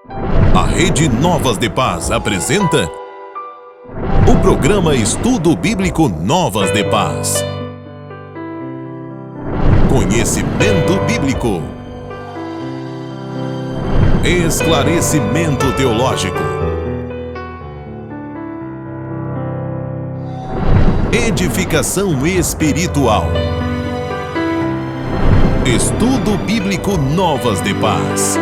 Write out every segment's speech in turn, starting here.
A Rede Novas de Paz apresenta o programa Estudo Bíblico Novas de Paz. Conhecimento bíblico. Esclarecimento teológico. Edificação espiritual. Estudo Bíblico Novas de Paz.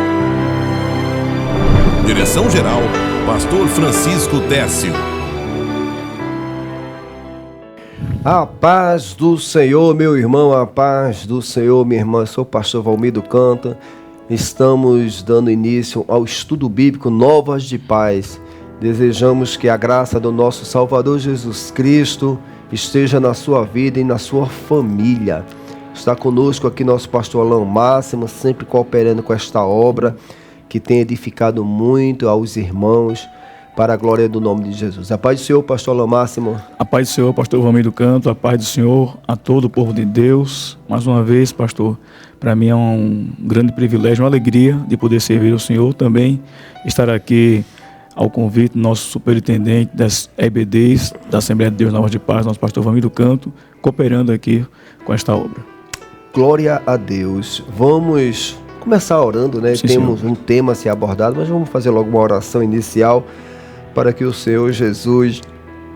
Direção-geral, Pastor Francisco Técio. A paz do Senhor, meu irmão, a paz do Senhor, minha irmã. Eu sou o pastor Valmir Canto. Estamos dando início ao estudo bíblico Novas de Paz. Desejamos que a graça do nosso Salvador Jesus Cristo esteja na sua vida e na sua família. Está conosco aqui nosso pastor Alain Máximo, sempre cooperando com esta obra que tem edificado muito aos irmãos, para a glória do nome de Jesus. A paz do Senhor, pastor Alain Máximo. A paz do Senhor, pastor Valmir Canto, a paz do Senhor a todo o povo de Deus. Mais uma vez, pastor, para mim é um grande privilégio, uma alegria de poder servir ao Senhor, também estar aqui ao convite do nosso superintendente das EBDs, da Assembleia de Deus Novas de Paz, nosso pastor Valmir Canto, cooperando aqui com esta obra. Glória a Deus. Vamos começar orando, né? Sim, temos senhor. Um tema a ser abordado, mas vamos fazer logo uma oração inicial para que o Senhor Jesus,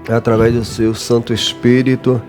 através do seu Santo Espírito,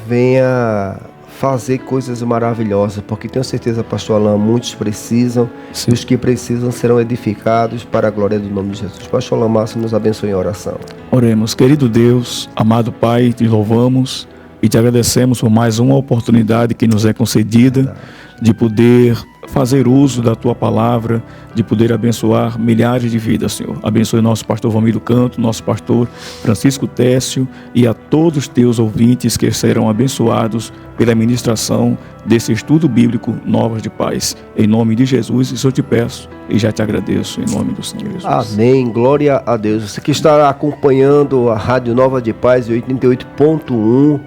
venha fazer coisas maravilhosas, porque tenho certeza, pastor Alain, muitos precisam, Sim. E os que precisam serão edificados para a glória do nome de Jesus. Pastor Alain Máximo, nos abençoe em oração. Oremos. Querido Deus, amado Pai, te louvamos e te agradecemos por mais uma oportunidade que nos é concedida de poder fazer uso da Tua Palavra, de poder abençoar milhares de vidas, Senhor. Abençoe nosso pastor Valmir Canto, nosso pastor Francisco Técio e a todos os Teus ouvintes que serão abençoados pela ministração desse estudo bíblico Novas de Paz. Em nome de Jesus, isso eu te peço e já te agradeço, em nome do Senhor Jesus. Amém, glória a Deus. Você que está acompanhando a Rádio Nova de Paz 88.1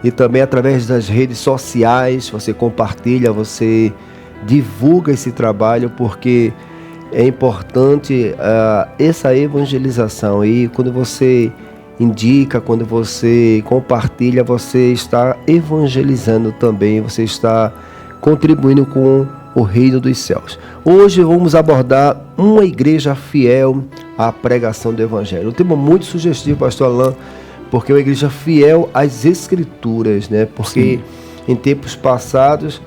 e também através das redes sociais, você compartilha, você divulga esse trabalho, porque é importante essa evangelização. E quando você indica, quando você compartilha, você está evangelizando também, você está contribuindo com o reino dos céus. Hoje vamos abordar uma igreja fiel à pregação do evangelho. Um tema muito sugestivo, pastor Alain, porque é uma igreja fiel às escrituras, né? Porque Sim. Em tempos passados,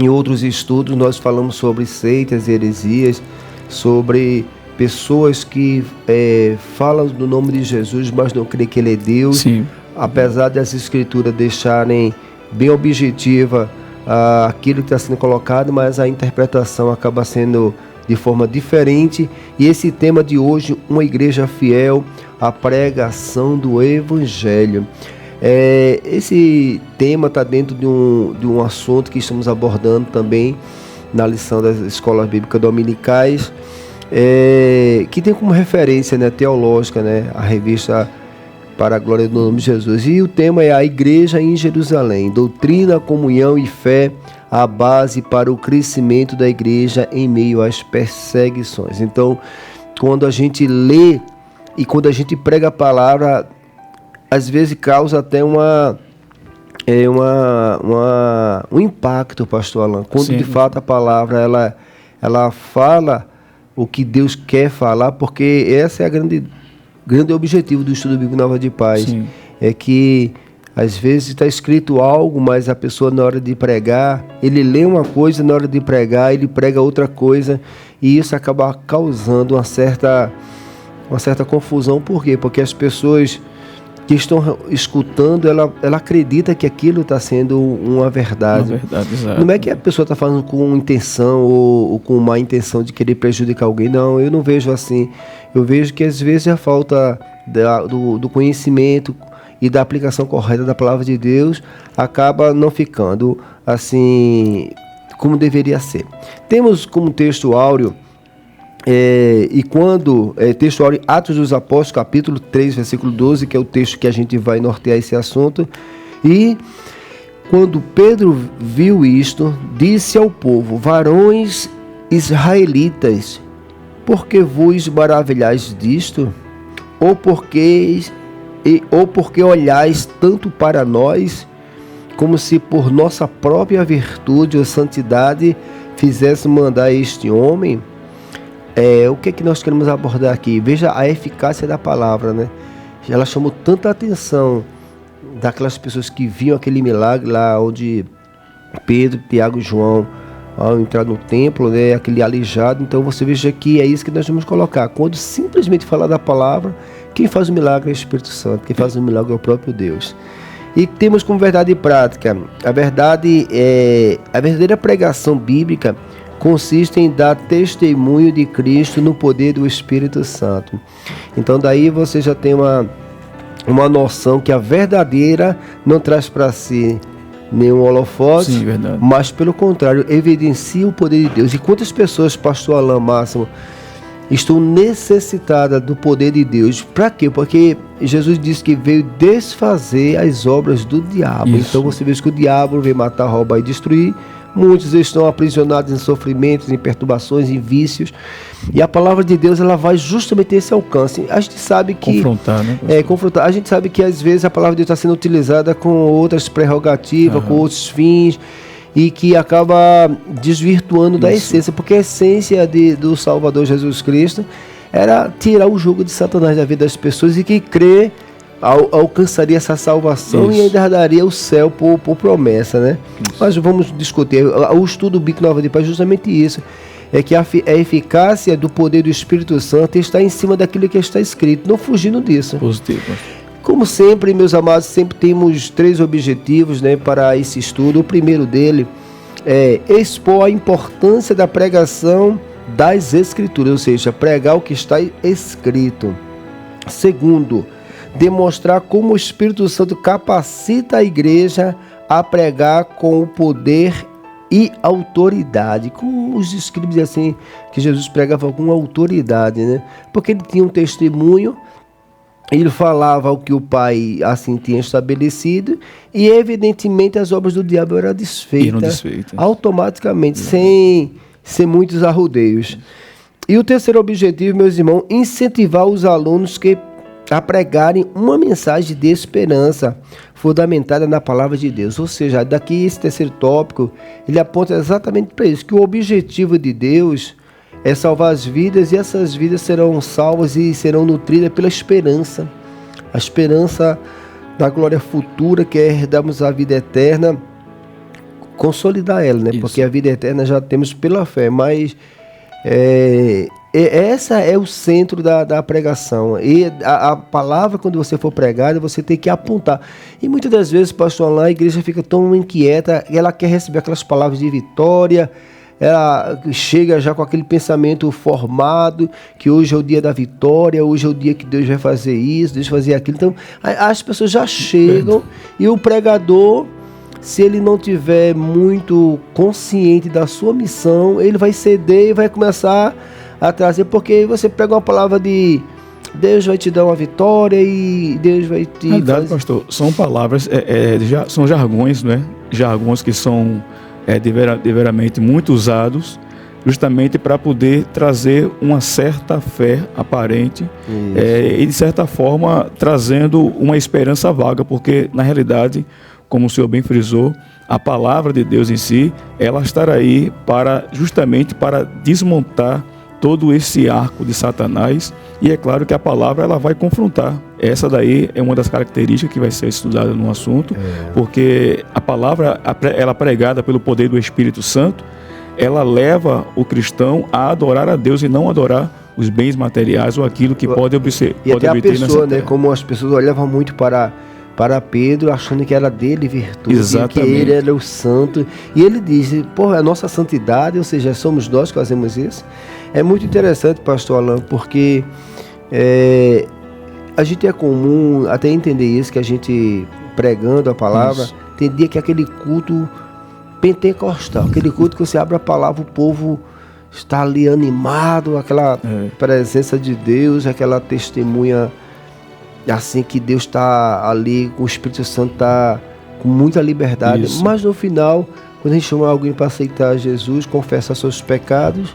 em outros estudos, nós falamos sobre seitas e heresias, sobre pessoas que falam do nome de Jesus, mas não creem que Ele é Deus. Sim. Apesar das escrituras deixarem bem objetiva aquilo que está sendo colocado, mas a interpretação acaba sendo de forma diferente. E esse tema de hoje, uma igreja fiel à pregação do Evangelho. Esse tema está dentro de um assunto que estamos abordando também na lição das escolas bíblicas dominicais, que tem como referência, né, teológica, né, a revista Para a Glória do Nome de Jesus. E o tema é a Igreja em Jerusalém, doutrina, comunhão e fé, a base para o crescimento da igreja em meio às perseguições. Então, quando a gente lê e quando a gente prega a palavra, às vezes causa até um impacto, pastor Alain, quando Sim. De fato a palavra ela fala o que Deus quer falar, porque esse é a grande objetivo do estudo bíblico Nova de Paz. Sim. É que às vezes está escrito algo, mas a pessoa na hora de pregar, ele lê uma coisa, na hora de pregar ele prega outra coisa, e isso acaba causando uma certa confusão. Por quê? Porque as pessoas que estão escutando, ela acredita que aquilo está sendo uma verdade. Uma verdade, exato. Não é que a pessoa está falando com intenção ou com má intenção de querer prejudicar alguém. Não, eu não vejo assim. Eu vejo que às vezes a falta do conhecimento e da aplicação correta da palavra de Deus acaba não ficando assim como deveria ser. Temos como texto áureo texto áureo Atos dos Apóstolos, capítulo 3, versículo 12, que é o texto que a gente vai nortear esse assunto. E quando Pedro viu isto, disse ao povo: varões israelitas, Por que vos maravilhais disto? Ou porque olhais tanto para nós, como se por nossa própria virtude ou santidade fizéssemos mandar este homem? O que é que nós queremos abordar aqui? Veja a eficácia da palavra, né? Ela chamou tanta atenção daquelas pessoas que viam aquele milagre lá onde Pedro, Tiago e João, ao entrar no templo, né, aquele aleijado. Então você veja que é isso que nós vamos colocar. Quando simplesmente falar da palavra, quem faz o milagre é o Espírito Santo, quem faz o milagre é o próprio Deus. E temos como verdade prática, a verdadeira pregação bíblica consiste em dar testemunho de Cristo no poder do Espírito Santo. Então daí você já tem uma noção que a verdadeira não traz para si nenhum holofote. Sim, verdade. Mas pelo contrário, evidencia o poder de Deus. E quantas pessoas, pastor Alain Máximo, estão necessitadas do poder de Deus? Para quê? Porque Jesus disse que veio desfazer as obras do diabo. Isso. Então você vê que o diabo veio matar, roubar e destruir. Muitos estão aprisionados em sofrimentos, em perturbações, em vícios. E a palavra de Deus, ela vai justamente ter esse alcance. A gente sabe que... Confrontar, né? Confrontar. A gente sabe que às vezes a palavra de Deus está sendo utilizada com outras prerrogativas, com outros fins, e que acaba desvirtuando da essência. Porque a essência do Salvador Jesus Cristo era tirar o jugo de Satanás da vida das pessoas, e que crê alcançaria essa salvação. Isso. E ainda daria o céu por promessa, né? Isso. Mas vamos discutir. O estudo bíblico Nova de Paz é justamente isso. É que a eficácia do poder do Espírito Santo está em cima daquilo que está escrito, não fugindo disso. Positivo. Como sempre, meus amados, sempre temos 3 objetivos, né, para esse estudo. O primeiro dele é expor a importância da pregação das Escrituras, ou seja, pregar o que está escrito. Segundo, demonstrar como o Espírito Santo capacita a igreja a pregar com o poder e autoridade, com os escritos assim, que Jesus pregava com autoridade, né? Porque ele tinha um testemunho, ele falava o que o Pai assim tinha estabelecido, e evidentemente as obras do diabo eram desfeitas automaticamente, sem muitos arrodeios. E o terceiro objetivo, meus irmãos, incentivar os alunos a pregarem uma mensagem de esperança fundamentada na palavra de Deus. Ou seja, daqui esse terceiro tópico, ele aponta exatamente para isso, que o objetivo de Deus é salvar as vidas, e essas vidas serão salvas e serão nutridas pela esperança. A esperança da glória futura, que é herdarmos a vida eterna, consolidar ela, né? Isso. Porque a vida eterna já temos pela fé, mas essa é o centro da pregação. E a palavra, quando você for pregada, você tem que apontar. E muitas das vezes, pastor, lá a igreja fica tão inquieta, ela quer receber aquelas palavras de vitória, ela chega já com aquele pensamento formado, que hoje é o dia da vitória, hoje é o dia que Deus vai fazer isso, Deus vai fazer aquilo. Então, as pessoas já chegam, e o pregador, se ele não tiver muito consciente da sua missão, ele vai ceder e vai começar a trazer, porque você pega uma palavra de Deus vai te dar uma vitória e Deus vai te... Na verdade, pastor, são palavras, são jargões, né? Jargões que são deveramente muito usados, justamente para poder trazer uma certa fé aparente, e de certa forma trazendo uma esperança vaga, porque na realidade, como o senhor bem frisou, a palavra de Deus em si, ela estará aí justamente para desmontar todo esse arco de Satanás, e é claro que a palavra ela vai confrontar. Essa daí é uma das características que vai ser estudada no assunto, porque a palavra, ela pregada pelo poder do Espírito Santo, ela leva o cristão a adorar a Deus e não adorar os bens materiais ou aquilo que pode obter. E até a pessoa, né, como as pessoas olhavam muito para Pedro, achando que era dele virtude, que ele era o santo, e ele diz, a nossa santidade, ou seja, somos nós que fazemos isso. É muito interessante, pastor Alain, porque a gente é comum até entender isso, que a gente pregando a palavra, tem dia que é aquele culto pentecostal, aquele culto que você abre a palavra, o povo está ali animado, aquela presença de Deus, aquela testemunha assim, que Deus está ali, o Espírito Santo está com muita liberdade. Isso. Mas no final, quando a gente chama alguém para aceitar Jesus, confessar seus pecados,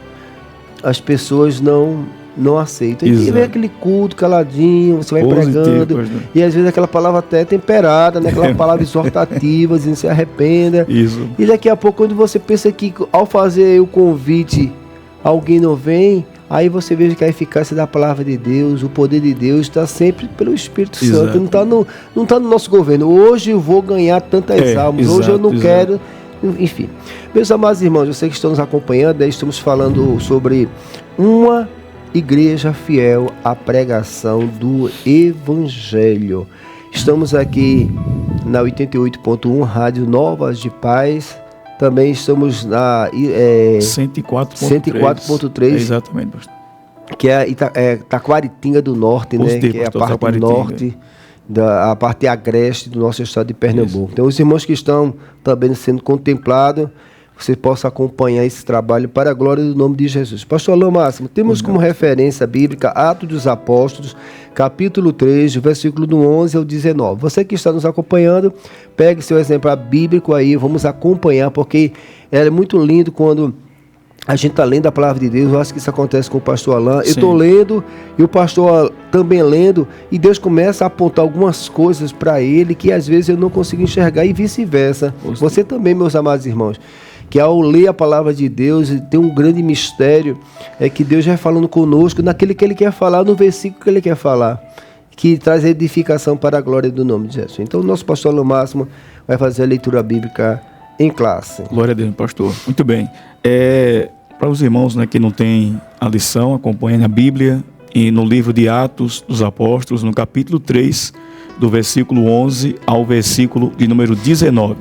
as pessoas não aceitam. E Exato. vem aquele culto caladinho, você vai Positivo, pregando, pastor. e às vezes aquela palavra até é temperada, né? Aquela palavra exortativa, dizendo se arrependa. Isso. E daqui a pouco, quando você pensa que ao fazer o convite, alguém não vem, aí você veja que a eficácia da palavra de Deus, o poder de Deus está sempre pelo Espírito Exato. Santo, não tá no nosso governo. Hoje eu vou ganhar tantas almas, hoje eu não quero... Enfim, meus amados irmãos, vocês que estão nos acompanhando, estamos falando sobre uma igreja fiel à pregação do Evangelho. Estamos aqui na 88.1 Rádio Novas de Paz. Também estamos na 104.3. Exatamente, pastor. Que é Taquaritinga do Norte, Positivo, né? Que é a pastor, parte norte, a parte agreste do nosso estado de Pernambuco. Isso. Então, os irmãos que estão também sendo contemplados, você possa acompanhar esse trabalho para a glória do nome de Jesus. Pastor Alain Máximo, temos como referência bíblica Atos dos Apóstolos, capítulo 3, versículo do 11 ao 19. Você que está nos acompanhando, pegue seu exemplar bíblico aí, vamos acompanhar, porque é muito lindo quando a gente está lendo a palavra de Deus. Eu acho que isso acontece com o pastor Alain. Eu estou lendo e o pastor também lendo, e Deus começa a apontar algumas coisas para ele que às vezes eu não consigo enxergar, e vice-versa. Você também, meus amados irmãos, que ao ler a palavra de Deus, tem um grande mistério, é que Deus vai falando conosco naquele que Ele quer falar, no versículo que Ele quer falar, que traz edificação para a glória do nome de Jesus. Então o nosso pastor Alain Máximo vai fazer a leitura bíblica em classe. Glória a Deus, pastor. Muito bem. Para os irmãos, né, que não têm a lição, acompanhem na Bíblia, e no livro de Atos dos Apóstolos, no capítulo 3, do versículo 11 ao versículo de número 19.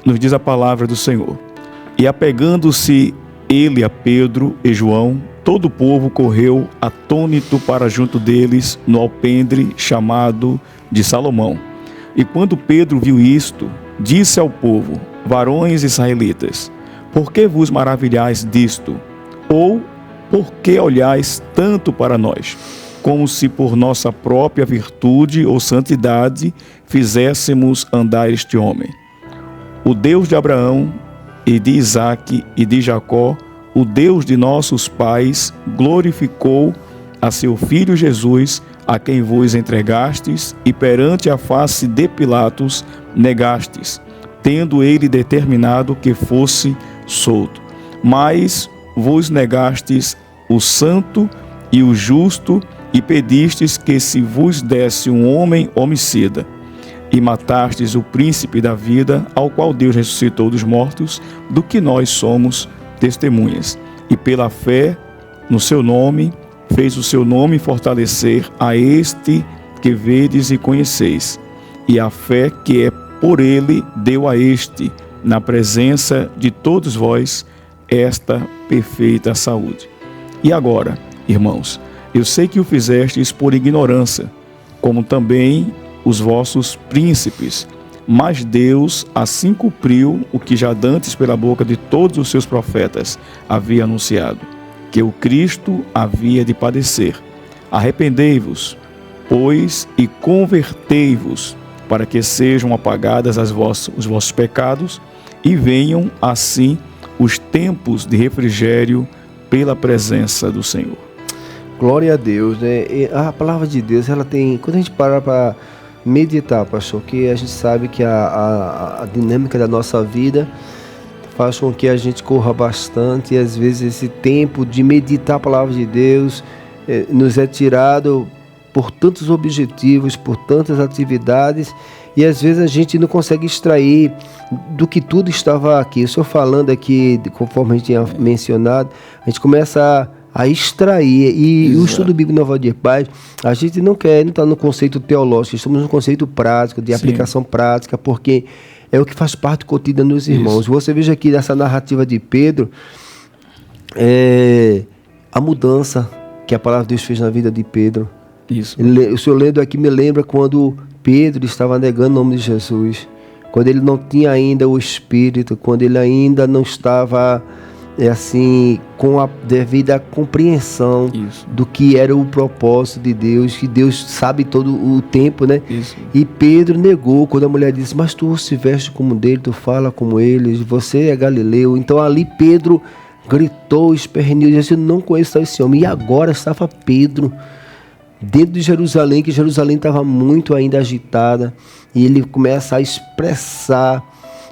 Nos diz a palavra do Senhor: E apegando-se ele a Pedro e João, todo o povo correu atônito para junto deles no alpendre chamado de Salomão. E quando Pedro viu isto, disse ao povo: Varões israelitas, por que vos maravilhais disto? Ou por que olhais tanto para nós, como se por nossa própria virtude ou santidade fizéssemos andar este homem? O Deus de Abraão, e de Isaque, e de Jacó, o Deus de nossos pais, glorificou a seu Filho Jesus, a quem vos entregastes, e perante a face de Pilatos negastes, tendo ele determinado que fosse solto. Mas vos negastes o santo e o justo, e pedistes que se vos desse um homem homicida. E matastes o príncipe da vida, ao qual Deus ressuscitou dos mortos, do que nós somos testemunhas. E pela fé no seu nome, fez o seu nome fortalecer a este que vedes e conheceis. E a fé que é por ele deu a este, na presença de todos vós, esta perfeita saúde. E agora, irmãos, eu sei que o fizestes por ignorância, como também os vossos príncipes, mas Deus assim cumpriu o que já dantes pela boca de todos os seus profetas havia anunciado, que o Cristo havia de padecer. Arrependei-vos, pois, e convertei-vos, para que sejam apagadas os vossos pecados, e venham assim os tempos de refrigério pela presença do Senhor. Glória a Deus, né? E a palavra de Deus, ela tem, quando a gente para meditar, pastor, que a gente sabe que a dinâmica da nossa vida faz com que a gente corra bastante, e às vezes esse tempo de meditar a palavra de Deus nos é tirado por tantos objetivos, por tantas atividades, e às vezes a gente não consegue extrair do que tudo estava aqui. Eu estou falando aqui, conforme a gente tinha mencionado, a gente começa a extrair, e o estudo bíblico Nova de Paz, a gente não quer entrar no conceito teológico, estamos no conceito prático, de aplicação prática, porque é o que faz parte do cotidiano dos irmãos. Você veja aqui nessa narrativa de Pedro, a mudança que a palavra de Deus fez na vida de Pedro. Isso. O senhor lendo aqui me lembra quando Pedro estava negando o nome de Jesus, quando ele não tinha ainda o Espírito, quando ele ainda não estava assim, com a devida compreensão do que era o propósito de Deus, que Deus sabe todo o tempo, né? Isso. E Pedro negou quando a mulher disse: mas tu se veste como dele, tu fala como ele, você é galileu. Então ali Pedro gritou, esperneou, disse: eu não conheço esse homem. E agora estava Pedro dentro de Jerusalém, que Jerusalém estava muito ainda agitada, e ele começa a expressar.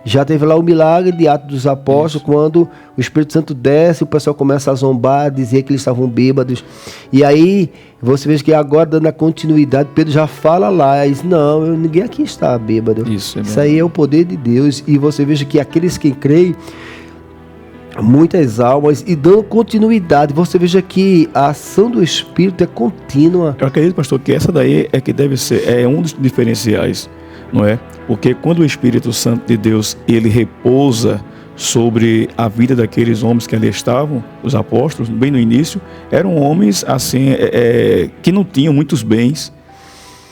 Já teve lá o milagre de Atos dos Apóstolos, quando o Espírito Santo desce, o pessoal começa a zombar, dizer que eles estavam bêbados. E aí, você vê que agora, dando a continuidade, Pedro já fala lá, diz: não, ninguém aqui está bêbado. Isso aí é o poder de Deus. E você veja que aqueles que creem, muitas almas, e dando continuidade. Você veja que a ação do Espírito é contínua. Eu acredito, pastor, que essa daí é que deve ser um dos diferenciais, não é? Porque quando o Espírito Santo de Deus, ele repousa sobre a vida daqueles homens que ali estavam, os apóstolos, bem no início, eram homens assim, que não tinham muitos bens,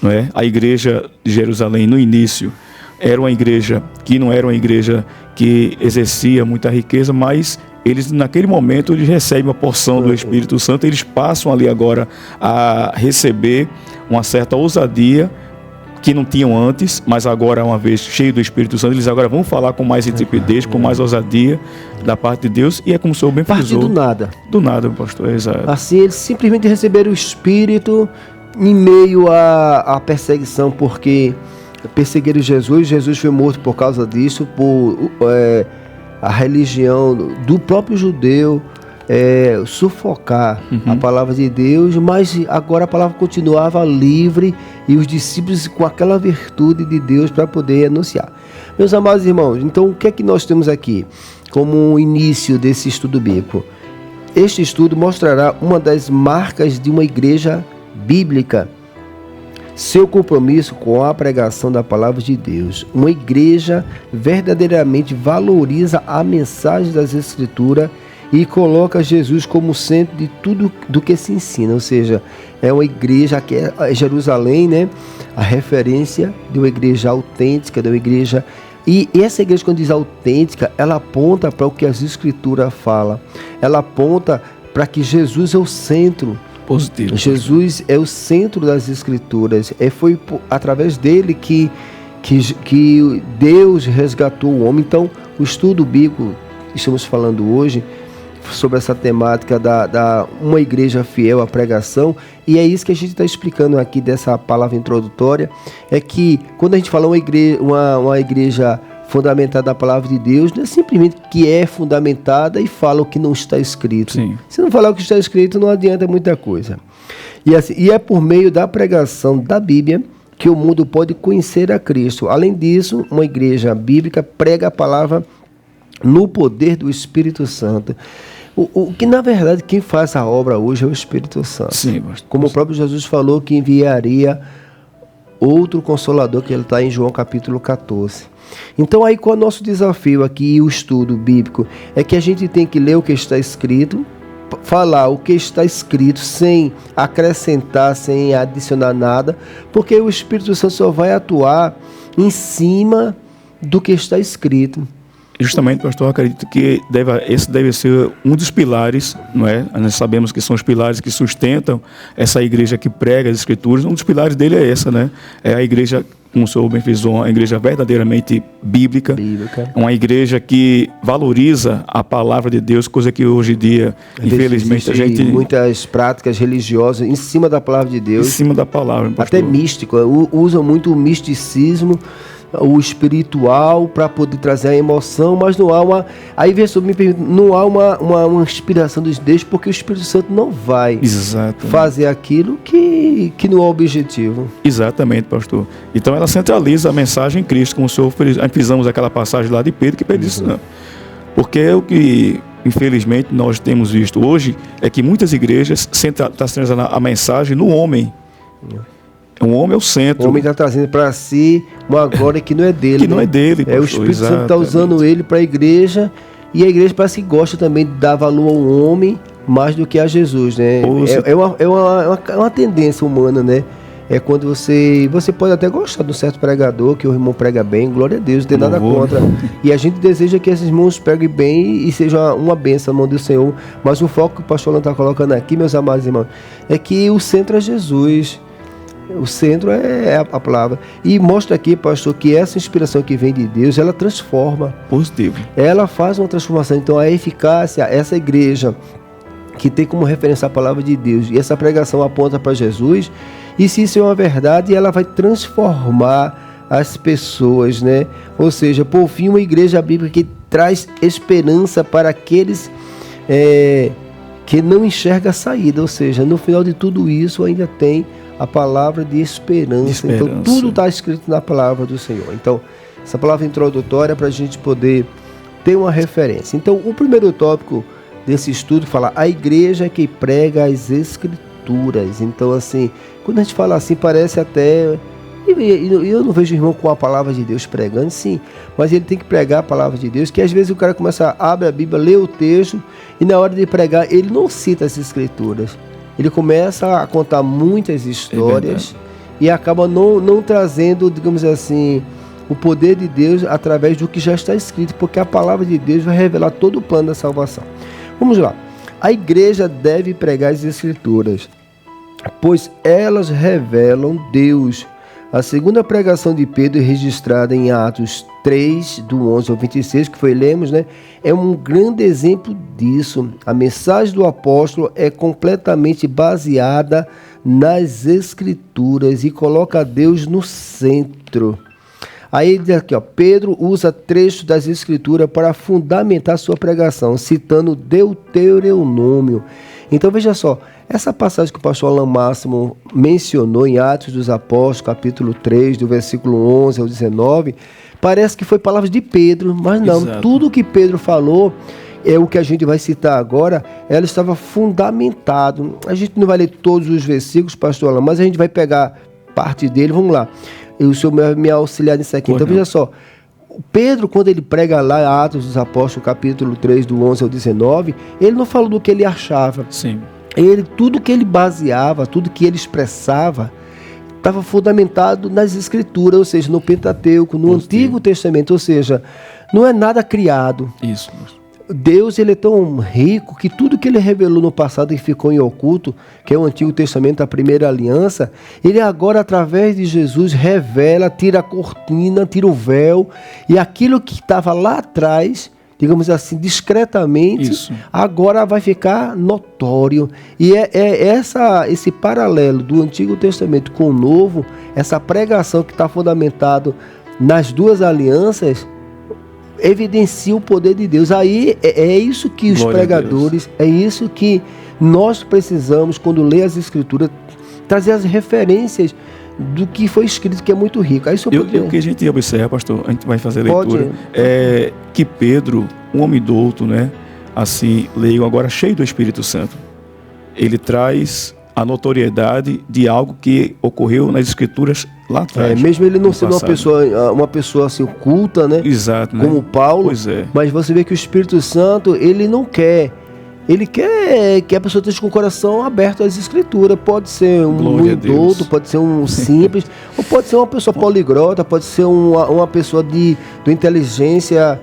não é? A igreja de Jerusalém no início era uma igreja que não era uma igreja que exercia muita riqueza, mas eles naquele momento eles recebem uma porção do Espírito Santo, eles passam ali agora a receber uma certa ousadia que não tinham antes, mas agora, uma vez cheio do Espírito Santo, eles agora vão falar com mais intrepidez, com mais ousadia da parte de Deus, e é como o senhor bem frisou. Partir do nada. Do nada, pastor, exato. Assim, eles simplesmente receberam o Espírito em meio à perseguição, porque perseguiram Jesus. Jesus foi morto por causa disso, por a religião do próprio judeu sufocar a palavra de Deus, mas agora a palavra continuava livre e os discípulos com aquela virtude de Deus para poder anunciar. Meus amados irmãos, então o que é que nós temos aqui como um início desse estudo bíblico? Este estudo mostrará uma das marcas de uma igreja bíblica: seu compromisso com a pregação da palavra de Deus. Uma igreja verdadeiramente valoriza a mensagem das Escrituras e coloca Jesus como centro de tudo do que se ensina. Ou seja, é uma igreja que é Jerusalém, né? A referência de uma igreja autêntica, de uma igreja. E essa igreja, quando diz autêntica, ela aponta para o que as Escrituras falam. Ela aponta para que Jesus é o centro. Positivo. Jesus é o centro das Escrituras. Foi através dele que Deus resgatou o homem. Então, o estudo bíblico que estamos falando hoje sobre essa temática da uma igreja fiel à pregação, e é isso que a gente está explicando aqui dessa palavra introdutória, é que quando a gente fala uma igreja fundamentada na palavra de Deus, não é simplesmente que é fundamentada e fala o que não está escrito. Sim. Se não falar o que está escrito, não adianta muita coisa. E é por meio da pregação da Bíblia que o mundo pode conhecer a Cristo. Além disso, uma igreja bíblica prega a palavra no poder do Espírito Santo. O que, na verdade, quem faz a obra hoje é o Espírito Santo. Sim, como o próprio Jesus falou que enviaria outro Consolador, que ele está em João capítulo 14. Então aí qual é o nosso desafio aqui, o estudo bíblico? É que a gente tem que ler o que está escrito, falar o que está escrito sem acrescentar, sem adicionar nada, porque o Espírito Santo só vai atuar em cima do que está escrito. Justamente, pastor, eu acredito que esse deve ser um dos pilares, não é? Nós sabemos que são os pilares que sustentam essa igreja que prega as Escrituras. Um dos pilares dele é essa, né? É a igreja, como o senhor bem frisou, uma igreja verdadeiramente bíblica. Uma igreja que valoriza a palavra de Deus, coisa que hoje em dia, infelizmente, a gente... muitas práticas religiosas em cima da palavra de Deus. Em cima da palavra, pastor. Até místico. Usam muito o misticismo, o espiritual, para poder trazer a emoção, mas não há uma... Aí, me permite, não há uma inspiração dos Deus, porque o Espírito Santo não vai fazer aquilo que não é o objetivo. Exatamente, pastor. Então, ela centraliza a mensagem em Cristo, como o senhor fizemos aquela passagem lá de Pedro, que Pedro disse, não. Porque o que, infelizmente, nós temos visto hoje é que muitas igrejas estão centralizando a mensagem no homem. O homem é o centro. O homem está trazendo para si uma glória que não é dele. Que não é dele. O Espírito Santo está usando ele para a igreja, e a igreja parece que gosta também de dar valor ao homem mais do que a Jesus, né? É uma tendência humana, né? É quando você pode até gostar de um certo pregador, que o irmão prega bem, glória a Deus, não tem nada contra. E a gente deseja que esses irmãos preguem bem e seja uma bênção na mão do Senhor. Mas o foco que o pastor Alan está colocando aqui, meus amados irmãos, é que o centro é Jesus. O centro é a palavra. E mostra aqui, pastor, que essa inspiração que vem de Deus, ela transforma. Positivo. Ela faz uma transformação. Então, a eficácia, essa igreja que tem como referência a palavra de Deus, e essa pregação aponta para Jesus, e se isso é uma verdade, ela vai transformar as pessoas, né? Ou seja, por fim, uma igreja bíblica que traz esperança para aqueles que não enxergam a saída. Ou seja, no final de tudo isso ainda tem a palavra de esperança. Então, tudo está escrito na palavra do Senhor. Então, essa palavra introdutória para a gente poder ter uma referência. Então, o primeiro tópico desse estudo fala a igreja que prega as escrituras. Então, assim, quando a gente fala assim, parece até... Eu não vejo o irmão com a palavra de Deus pregando, sim, mas ele tem que pregar a palavra de Deus, que às vezes o cara abre a Bíblia, lê o texto, e na hora de pregar, ele não cita as escrituras. Ele começa a contar muitas histórias e acaba não trazendo, digamos assim, o poder de Deus através do que já está escrito, porque a palavra de Deus vai revelar todo o plano da salvação. Vamos lá. A igreja deve pregar as escrituras, pois elas revelam Deus. A segunda pregação de Pedro, registrada em Atos 3, do 11 ao 26, que lemos, né, é um grande exemplo disso. A mensagem do apóstolo é completamente baseada nas Escrituras e coloca Deus no centro. Aí ele diz aqui, Pedro usa trechos das Escrituras para fundamentar sua pregação, citando Deuteronômio. Então veja só, essa passagem que o pastor Alan Máximo mencionou em Atos dos Apóstolos, capítulo 3, do versículo 11 ao 19, parece que foi palavras de Pedro, mas não, exato. Tudo que Pedro falou, é o que a gente vai citar agora, ela estava fundamentado. A gente não vai ler todos os versículos, pastor Alan, mas a gente vai pegar parte dele, vamos lá. O senhor me auxiliar nisso aqui. Então veja só, Pedro, quando ele prega lá Atos dos Apóstolos, capítulo 3, do 11 ao 19, ele não falou do que ele achava. Sim. Tudo que ele baseava, tudo que ele expressava, estava fundamentado nas Escrituras, ou seja, no Pentateuco, no Antigo Testamento, ou seja, não é nada criado. Isso. Deus, ele é tão rico que tudo que ele revelou no passado e ficou em oculto, que é o Antigo Testamento, a primeira aliança, ele agora, através de Jesus, revela, tira a cortina, tira o véu, e aquilo que estava lá atrás, digamos assim, discretamente, isso, agora vai ficar notório. E esse paralelo do Antigo Testamento com o Novo, essa pregação que está fundamentado nas duas alianças, evidencia o poder de Deus. Aí é isso que os pregadores, é isso que nós precisamos, quando lê as Escrituras, trazer as referências do que foi escrito, que é muito rico. Aí o que a gente observa, pastor, a gente vai fazer a leitura, é que Pedro, um homem douto, né, assim, leio agora, cheio do Espírito Santo, ele traz a notoriedade de algo que ocorreu nas Escrituras lá atrás. Mesmo ele não sendo uma pessoa assim culta, né? Exato, como Paulo. Pois é. Mas você vê que o Espírito Santo, ele não quer. Ele quer que a pessoa esteja com o coração aberto às Escrituras. Pode ser um douto, pode ser um simples, ou pode ser uma pessoa poliglota, pode ser uma pessoa de inteligência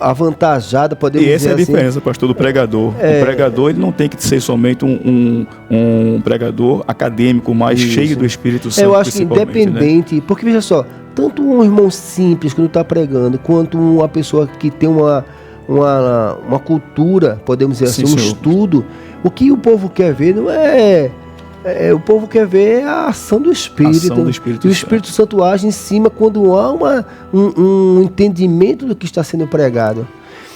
avantajada, podemos dizer assim. E essa é a diferença, pastor, do pregador. O pregador, ele não tem que ser somente um pregador acadêmico, mas cheio do Espírito Santo. Eu acho que independente, né? Porque veja só, tanto um irmão simples quando está pregando, quanto uma pessoa que tem uma cultura, podemos dizer assim, um estudo, o que o povo quer ver não é... o povo quer ver a ação do Espírito. E o Espírito Santo age em cima quando há um entendimento do que está sendo pregado.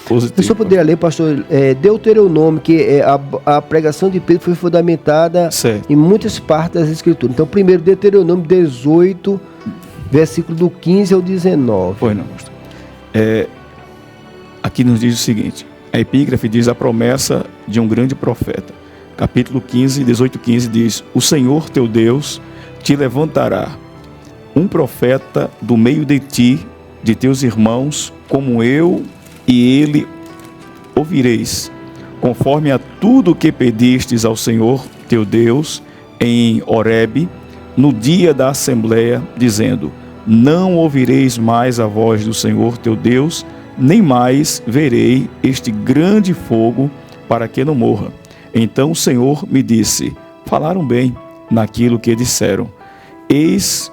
Positivo. Eu só poderia ler, pastor, Deuteronômio, que a pregação de Pedro foi fundamentada em muitas partes das Escrituras. Então, primeiro, Deuteronômio 18, versículo do 15 ao 19. Pois não, pastor. Aqui nos diz o seguinte, a epígrafe diz a promessa de um grande profeta. Capítulo 15, 18, 15 diz: o Senhor teu Deus te levantará um profeta do meio de ti, de teus irmãos, como eu e ele ouvireis, conforme a tudo que pedistes ao Senhor teu Deus em Horebe, no dia da assembleia, dizendo: não ouvireis mais a voz do Senhor teu Deus, nem mais verei este grande fogo, para que não morra. Então o Senhor me disse: falaram bem naquilo que disseram. Eis,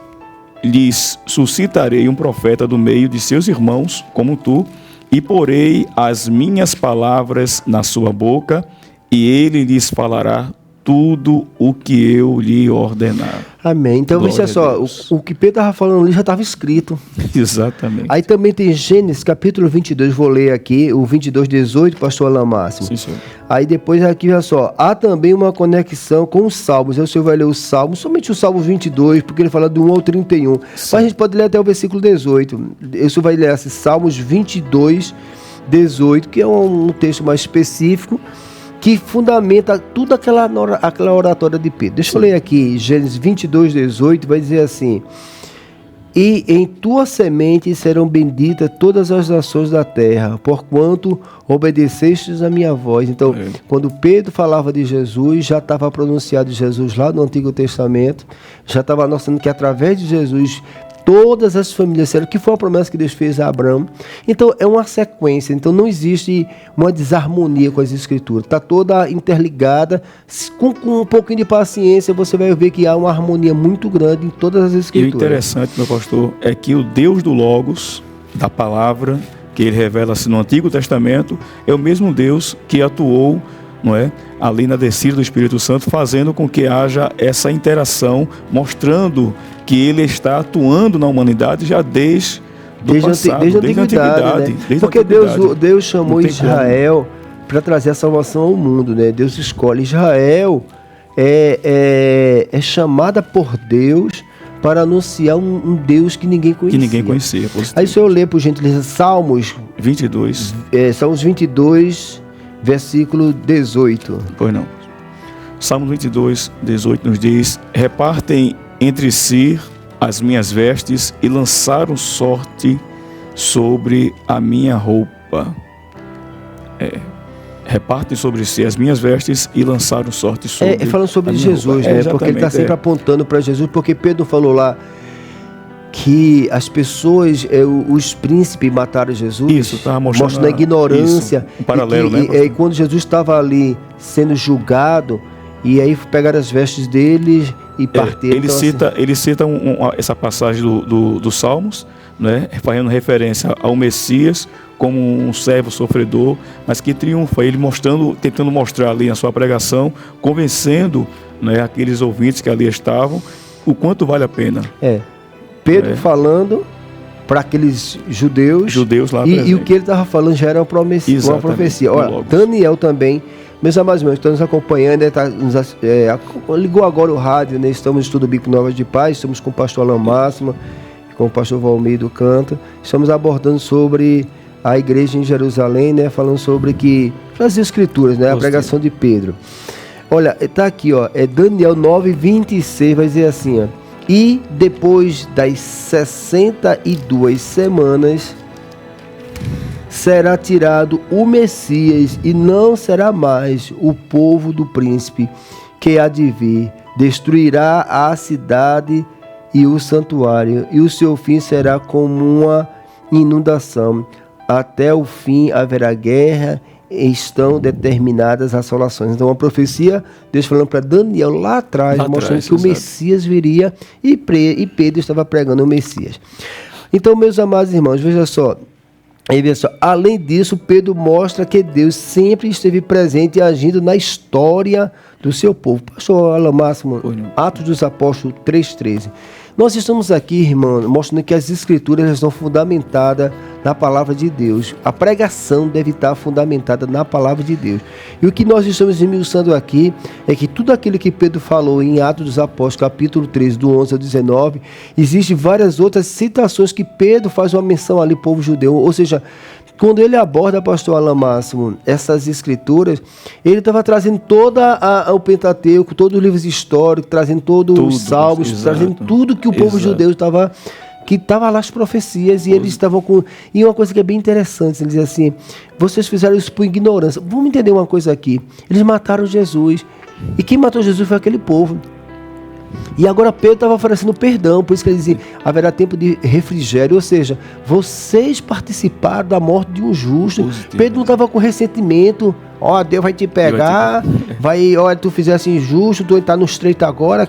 lhes suscitarei um profeta do meio de seus irmãos, como tu, e porei as minhas palavras na sua boca, e ele lhes falará tudo o que eu lhe ordenar. Amém. Então, Glória veja só, a Deus. o que Pedro estava falando ali já estava escrito. Exatamente. Aí também tem Gênesis, capítulo 22, vou ler aqui, o 22, 18, pastor Alain Máximo. Sim, senhor. Aí depois aqui, olha só, há também uma conexão com os Salmos. Aí o senhor vai ler os Salmos, somente o Salmo 22, porque ele fala do 1 ao 31. Mas a gente pode ler até o versículo 18. O senhor vai ler assim, Salmos 22, 18, que é um texto mais específico, que fundamenta tudo aquela oratória de Pedro. Deixa eu ler aqui, Gênesis 22, 18, vai dizer assim: e em tua semente serão benditas todas as nações da terra, porquanto obedecestes a minha voz. Então, quando Pedro falava de Jesus, já estava pronunciado Jesus lá no Antigo Testamento, já estava mostrando que através de Jesus todas as famílias serão, que foi a promessa que Deus fez a Abraão. Então, é uma sequência. Então, não existe uma desarmonia com as Escrituras. Está toda interligada. Com um pouquinho de paciência, você vai ver que há uma harmonia muito grande em todas as Escrituras. E o interessante, meu pastor, é que o Deus do Logos, da palavra, que ele revela-se no Antigo Testamento, é o mesmo Deus que atuou, não é, ali na descida do Espírito Santo, fazendo com que haja essa interação, mostrando que ele está atuando na humanidade já desde a antiguidade. Né? Porque Deus chamou Israel para trazer a salvação ao mundo, né? Deus escolhe. Israel é chamada por Deus para anunciar um Deus que ninguém conhecia. Aí se eu ler, por gentileza, Salmos 22. Salmos 22, versículo 18. Pois não. Salmos 22, 18 nos diz: repartem entre si as minhas vestes e lançaram sorte sobre a minha roupa. Repartem sobre si as minhas vestes e lançaram sorte sobre falando sobre Jesus, né? Porque ele está sempre apontando para Jesus, porque Pedro falou lá que as pessoas, os príncipes mataram Jesus. Isso, está mostrando Um paralelo, né? E quando Jesus estava ali sendo julgado, e aí pegaram as vestes dele e partiram. Ele cita essa passagem dos Salmos, né, fazendo referência ao Messias como um servo sofredor, mas que triunfa. Ele tentando mostrar ali na sua pregação, convencendo, né, aqueles ouvintes que ali estavam, o quanto vale a pena. Pedro falando para aqueles judeus lá e o que ele estava falando já era uma profecia. Olha, Daniel também, meus amados irmãos, estão nos acompanhando, ligou agora o rádio, né? Estamos no Estudo Bíblico Novas de Paz, estamos com o pastor Alain Máximo, com o pastor Valmir do Canta, estamos abordando sobre a igreja em Jerusalém, né? Falando sobre as escrituras, né? A pregação de Pedro. Olha, está aqui, Daniel 9, 26, vai dizer assim, e depois das 62 semanas será tirado o Messias e não será mais o povo do príncipe que há de vir. Destruirá a cidade e o santuário, e o seu fim será como uma inundação. Até o fim haverá guerra, estão determinadas assolações. Então, uma profecia, Deus falando para Daniel lá atrás, mostrando que o Messias viria, e Pedro estava pregando o Messias. Então, meus amados irmãos, veja só, além disso, Pedro mostra que Deus sempre esteve presente e agindo na história do seu povo. Pastor Alain Máximo, Atos dos Apóstolos 3,13. Nós estamos aqui, irmão, mostrando que as escrituras estão fundamentadas na palavra de Deus. A pregação deve estar fundamentada na palavra de Deus. E o que nós estamos esmiuçando aqui é que tudo aquilo que Pedro falou em Atos dos Apóstolos, capítulo 13, do 11 ao 19, existem várias outras citações que Pedro faz uma menção ali, povo judeu. Ou seja, quando ele aborda, pastor Alain Máximo, essas escrituras, ele estava trazendo todo o Pentateuco, todos os livros históricos, trazendo todos os salmos, trazendo tudo que o povo judeu estava lá as profecias, e eles estavam com... E uma coisa que é bem interessante, ele diz assim, vocês fizeram isso por ignorância. Vamos entender uma coisa aqui. Eles mataram Jesus. E quem matou Jesus foi aquele povo. E agora Pedro estava oferecendo perdão, por isso que ele dizia, haverá tempo de refrigério, ou seja, vocês participaram da morte de um justo. Positivo. Pedro não estava com ressentimento, ó, Deus vai te pegar, olha, tu fizesse injusto, tu está no estreito agora,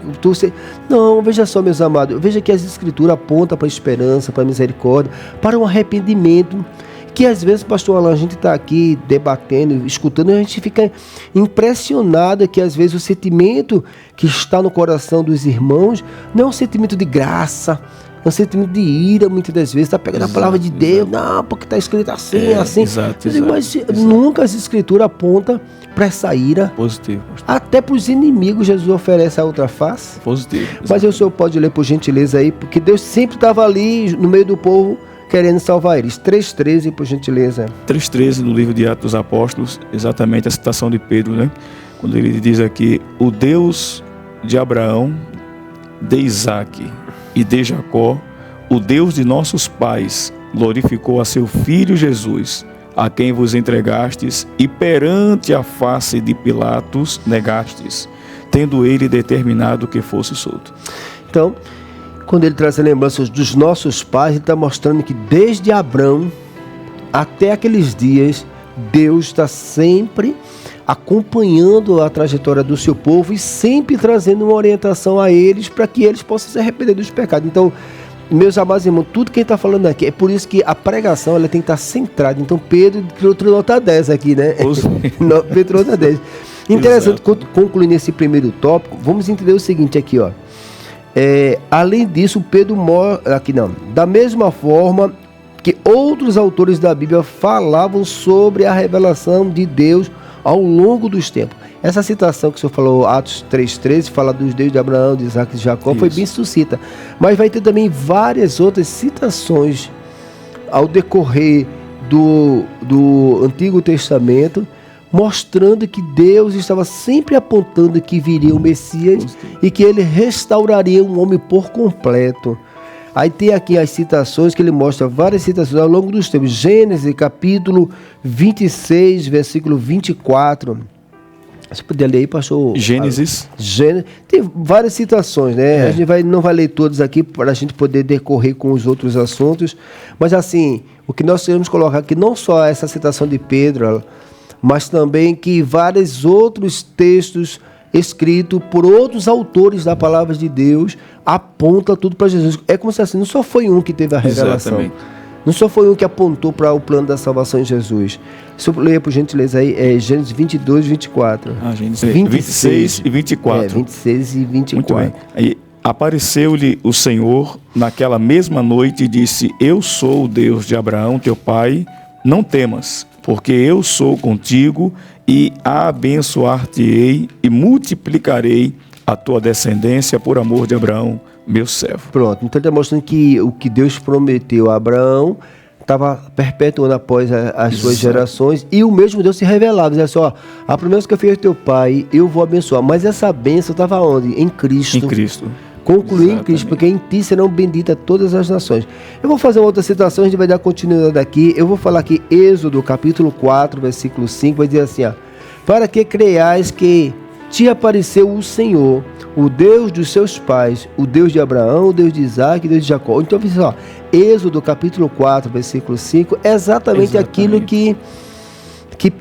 Não, veja só, meus amados, veja que as escrituras apontam para a esperança, para a misericórdia, para o arrependimento, que às vezes, pastor Alan, a gente está aqui debatendo, escutando, e a gente fica impressionado que às vezes o sentimento que está no coração dos irmãos não é um sentimento de graça, é um sentimento de ira, muitas das vezes, está pegando a palavra de Deus, não, porque está escrito assim, assim. Mas nunca as escrituras apontam para essa ira. Positivo, pastor. Até para os inimigos Jesus oferece a outra face. Positivo. Mas o senhor pode ler por gentileza aí, porque Deus sempre estava ali no meio do povo, querendo salvar eles. 3,13, por gentileza. 3,13 no livro de Atos dos Apóstolos, exatamente a citação de Pedro, né? Quando ele diz aqui, o Deus de Abraão, de Isaque e de Jacó, o Deus de nossos pais, glorificou a seu Filho Jesus, a quem vos entregastes e perante a face de Pilatos negastes, tendo ele determinado que fosse solto. Então, quando ele traz as lembranças dos nossos pais, ele está mostrando que desde Abraão até aqueles dias, Deus está sempre acompanhando a trajetória do seu povo e sempre trazendo uma orientação a eles para que eles possam se arrepender dos pecados. Então, meus amados irmãos, tudo que ele está falando aqui, é por isso que a pregação ela tem que estar centrada. Então, Pedro tirou nota 10 aqui, né? Pedro tirou nota 10. Interessante, concluindo esse primeiro tópico, vamos entender o seguinte aqui, ó. Além disso, Pedro da mesma forma que outros autores da Bíblia falavam sobre a revelação de Deus ao longo dos tempos. Essa citação que o senhor falou, Atos 3,13, fala dos deuses de Abraão, de Isaque e de Jacó, foi bem sucinta. Mas vai ter também várias outras citações ao decorrer do Antigo Testamento, mostrando que Deus estava sempre apontando que viria o Messias e que ele restauraria um homem por completo. Aí tem aqui as citações que ele mostra, várias citações ao longo dos tempos. Gênesis, capítulo 26, versículo 24. Você poderia ler aí, pastor? Gênesis. Tem várias citações, né? A gente não vai ler todas aqui para a gente poder decorrer com os outros assuntos. Mas assim, o que nós queremos colocar aqui, não só essa citação de Pedro, mas também que vários outros textos escritos por outros autores da palavra de Deus apontam tudo para Jesus. É como se assim, não só foi um que teve a revelação. Exatamente. Não só foi um que apontou para o plano da salvação em Jesus. Se eu ler por gentileza aí, Gênesis 22 e 24. Gênesis 26 e 24. 26 e 24. Muito bem. Aí, apareceu-lhe o Senhor naquela mesma noite e disse, eu sou o Deus de Abraão, teu pai, não temas, porque eu sou contigo e abençoar-te-ei e multiplicarei a tua descendência por amor de Abraão, meu servo. Pronto, então está mostrando que o que Deus prometeu a Abraão estava perpetuando após as suas gerações, e o mesmo Deus se revelava, dizia assim, ó, a promessa que eu fiz ao teu pai, eu vou abençoar, mas essa bênção estava onde? Em Cristo. Em Cristo. Concluir em Cristo, porque em ti serão benditas todas as nações. Eu vou fazer uma outra citação, a gente vai dar continuidade aqui. Eu vou falar aqui, Êxodo, capítulo 4, versículo 5, vai dizer assim, ó, para que creiais que te apareceu o Senhor, o Deus dos seus pais, o Deus de Abraão, o Deus de Isaque, o Deus de Jacó. Então, ó, Êxodo, capítulo 4, versículo 5, é exatamente aquilo que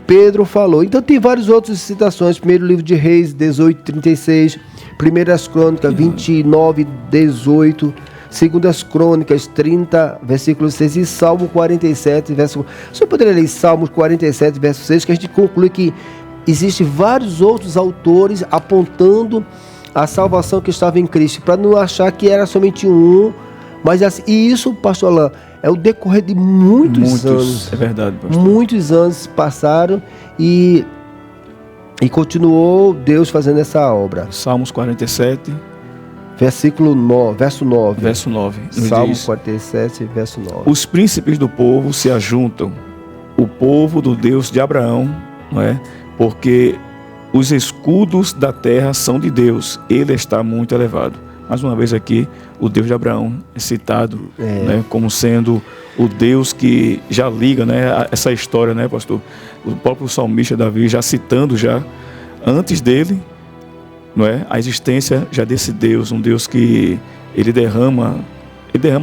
Pedro falou. Então, tem várias outras citações. Primeiro livro de Reis, 18, 36, Primeiras Crônicas, 29, 18, Segundas Crônicas, 30, versículo 6, e Salmo 47, verso... Você poderia ler Salmo 47, verso 6, que a gente conclui que existem vários outros autores apontando a salvação que estava em Cristo, para não achar que era somente um, mas assim, e isso, pastor Alain, é o decorrer de muitos anos. É verdade, pastor. Muitos anos passaram e continuou Deus fazendo essa obra. Salmos 47, verso 9. Verso 9. Salmo 47, verso 9. Os príncipes do povo se ajuntam, o povo do Deus de Abraão, não é? Porque os escudos da terra são de Deus, ele está muito elevado. Mais uma vez aqui, o Deus de Abraão é citado né, como sendo o Deus que já liga, né, essa história, né, pastor? O próprio salmista Davi já citando já, antes dele, não é? A existência já desse Deus, um Deus que ele derrama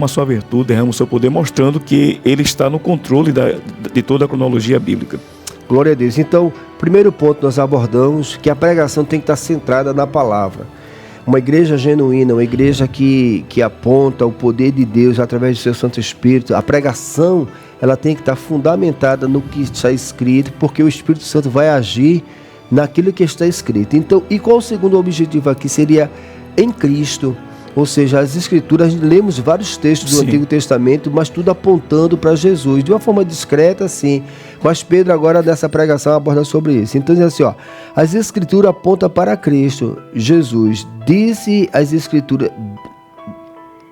a sua virtude, derrama o seu poder, mostrando que ele está no controle de toda a cronologia bíblica. Glória a Deus. Então, primeiro ponto nós abordamos que a pregação tem que estar centrada na palavra. Uma igreja genuína, uma igreja que aponta o poder de Deus através do seu Santo Espírito, a pregação ela tem que estar fundamentada no que está escrito, porque o Espírito Santo vai agir naquilo que está escrito. Então, e qual o segundo objetivo aqui? Seria em Cristo. Ou seja, as Escrituras, lemos vários textos do Antigo Testamento, mas tudo apontando para Jesus, de uma forma discreta, sim. Mas Pedro agora nessa pregação aborda sobre isso. Então diz assim, ó, as Escrituras apontam para Cristo, Jesus. Disse as Escrituras,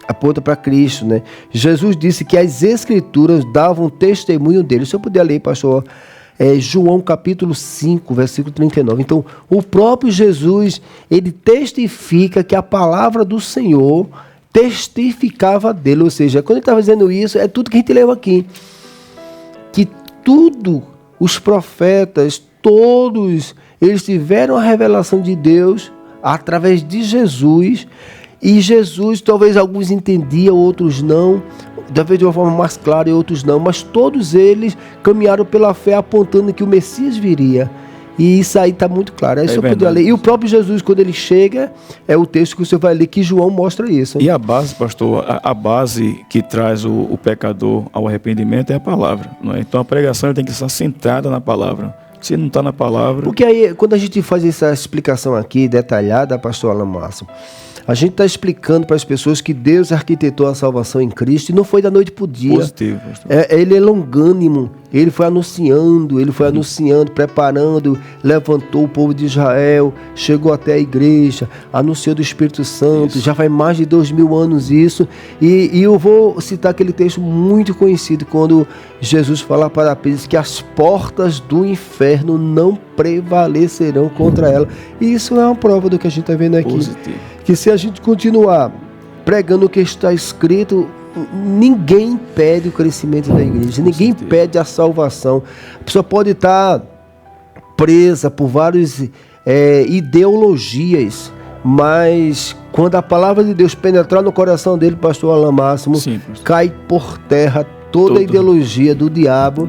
aponta para Cristo, né? Jesus disse que as Escrituras davam testemunho dele. Se eu puder ler, pastor, João capítulo 5, versículo 39. Então, o próprio Jesus, ele testifica que a palavra do Senhor testificava dele. Ou seja, quando ele estava dizendo isso, é tudo que a gente leu aqui. Que tudo, os profetas, todos, eles tiveram a revelação de Deus através de Jesus. E Jesus, talvez alguns entendiam, outros não, talvez de uma forma mais clara e outros não, mas todos eles caminharam pela fé apontando que o Messias viria. E isso aí está muito claro. É isso que eu podia ler. E o próprio Jesus, quando ele chega, é o texto que você vai ler, que João mostra isso. E a base, pastor, a base que traz o pecador ao arrependimento é a palavra, não é? Então a pregação tem que estar centrada na palavra. Se não está na palavra... Porque aí, quando a gente faz essa explicação aqui, detalhada, pastor Alan Márcio, a gente está explicando para as pessoas que Deus arquitetou a salvação em Cristo e não foi da noite para o dia. Positivo, ele é longânimo, ele foi anunciando, preparando, levantou o povo de Israel, chegou até a igreja, anunciou do Espírito Santo, já faz mais de 2000 anos isso. E eu vou citar aquele texto muito conhecido, quando Jesus fala para Pedro que as portas do inferno não prevalecerão contra ela. E isso é uma prova do que a gente está vendo aqui. Positivo. Que se a gente continuar pregando o que está escrito, ninguém impede o crescimento da igreja, ninguém impede a salvação. A pessoa pode estar presa por várias ideologias, mas quando a palavra de Deus penetrar no coração dele, pastor Alan Máximo, cai por terra toda a ideologia do diabo,